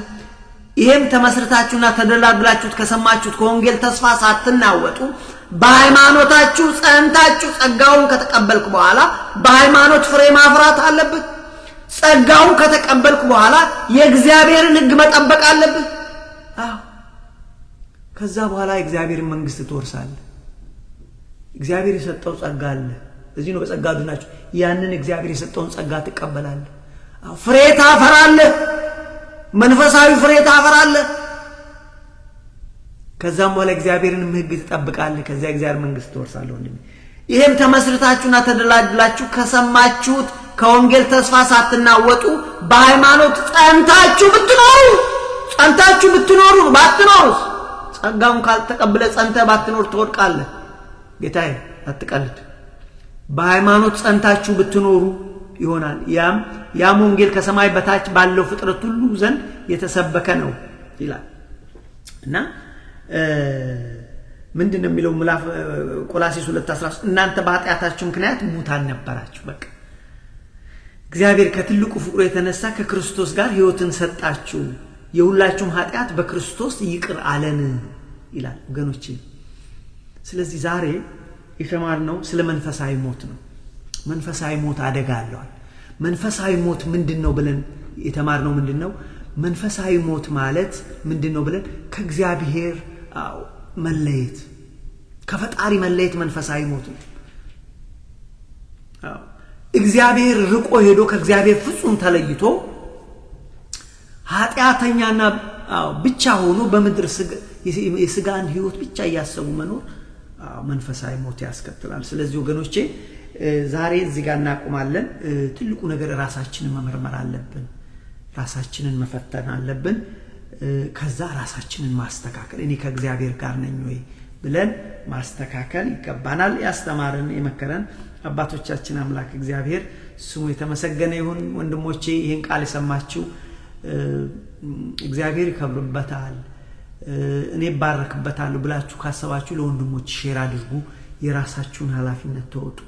ይሄም ተመስርታችሁና ተደላድላችሁት ከሰማችሁት ከወንጌል ተስፋ ሳትናወጡ በሃይማኖታችሁ ጸንታችሁ ጸጋውን ከተቀበልኩ በኋላ በሃይማኖት ፍሬ ማፍራት አለበት ጸጋውን ከተቀበልኩ በኋላ የእግዚአብሔርን ሕግ መጠበቅ አለበት ከዛ በኋላ የእግዚአብሔርን መንግስት ትወርሳለህ እግዚአብሔር የሰጠው ጸጋ አለ እዚህ ነው በጸጋ ድናችሁ ያንን እግዚአብሔር የሰጠውን ጸጋ ትቀበላለህ ፍሬ ታፈራለህ መንፈሳዊ ፍሬ ታፈራለህ ከዛም በኋላ እግዚአብሔርን ሕግ ትጠብቃለህ ከዛ እግዚአብሔር መንግስት ትወርሳለህ ወንድሜ ይሄም ተመስርታችሁና ተደላድላችሁ ከሰማችሁት ከወንጌል ተስፋ ሳትናወጡ በሃይማኖት ጸንታችሁ ብትኖሩ ባትኖሩስ ጸጋውን ካልተቀበለ ጸንተ ባትኖር ትወድቃለህ ጌታዬ አትቀልድ በሃይማኖት ጸንታችሁ ብትኖሩ ይሆናል ያም ወንጌል ከሰማይ በታች ባለው ፍጥረት ሁሉ ዘንድ የተሰበከ ነው ይላል እና ምንድነው የሚለው ቆላስይስ 2:13 እናንተ በኃጢአታችሁ ምክንያት ሙታን ነበራችሁ በቃ እግዚአብሔር ከትልቁ ፍቅሩ የተነሳ ከክርስቶስ ጋር ሕይወትን ሰጣችሁ የሁላችሁም ኃጢአት በክርስቶስ ይቅር አለን ይላል ወገኖቼ ስለዚህ ዛሬ የተማርነው ስለ መንፈሳዊ ሞት ነው መንፈሳዊ ሞት አደጋ አለው መንፈሳዊ ሞት ምንድነው ብለን የተማርነው ምንድነው መንፈሳዊ ሞት ማለት ምንድነው ብለን ከእግዚአብሔር መለየት ከፈጣሪ መለየት መንፈሳዊ ሞት ነው እግዚአብሔር ርቆ ሄዶ ከእግዚአብሔር ፍጹም ተለይቶ ኃጢአተኛና ብቻ ሆኖ በመድር የስጋን ሕይወት ብቻ ያሰቡ መኖር መንፈሳዊ ሞት ያስከትላል ስለዚህ ወገኖቼ ዛሬ እዚህ ጋር እናቆማለን ትልቁ ነገር ራሳችንን መመርመር አለብን ራሳችንን መፈተን አለብን ከዛ ራሳችንን ማስተካከል እኔ ከእግዚአብሔር ጋር ነኝ ወይ ብለን ማስተካከል ይገባናል ያስተማረን የመከረን አባቶቻችን አምላክ እግዚአብሔር ስሙ የተመሰገነ ይሁን ወንድሞቼ ይሄን ቃል የሰማችሁ እግዚአብሔር ይከብርበታል እኔ ባረክበታለሁ ብላችሁ ካሰባችሁ ለወንድሞች ሼር አድርጉ የራሳችሁን ኃላፊነት ተወጡ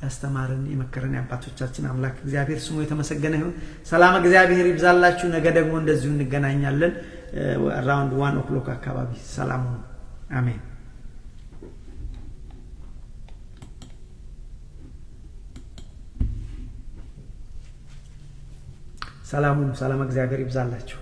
ያስተማረን የመከረን አባቶቻችን አምላክ እግዚአብሔር ስሙ የተመሰገነ ይሁን ሰላም እግዚአብሔር ይብዛላችሁ ነገ ደግሞ እንደዚሁ እንገናኛለን around 1 o'clock አካባቢ ሰላም አሜን ሰላም እግዚአብሔር ይብዛላችሁ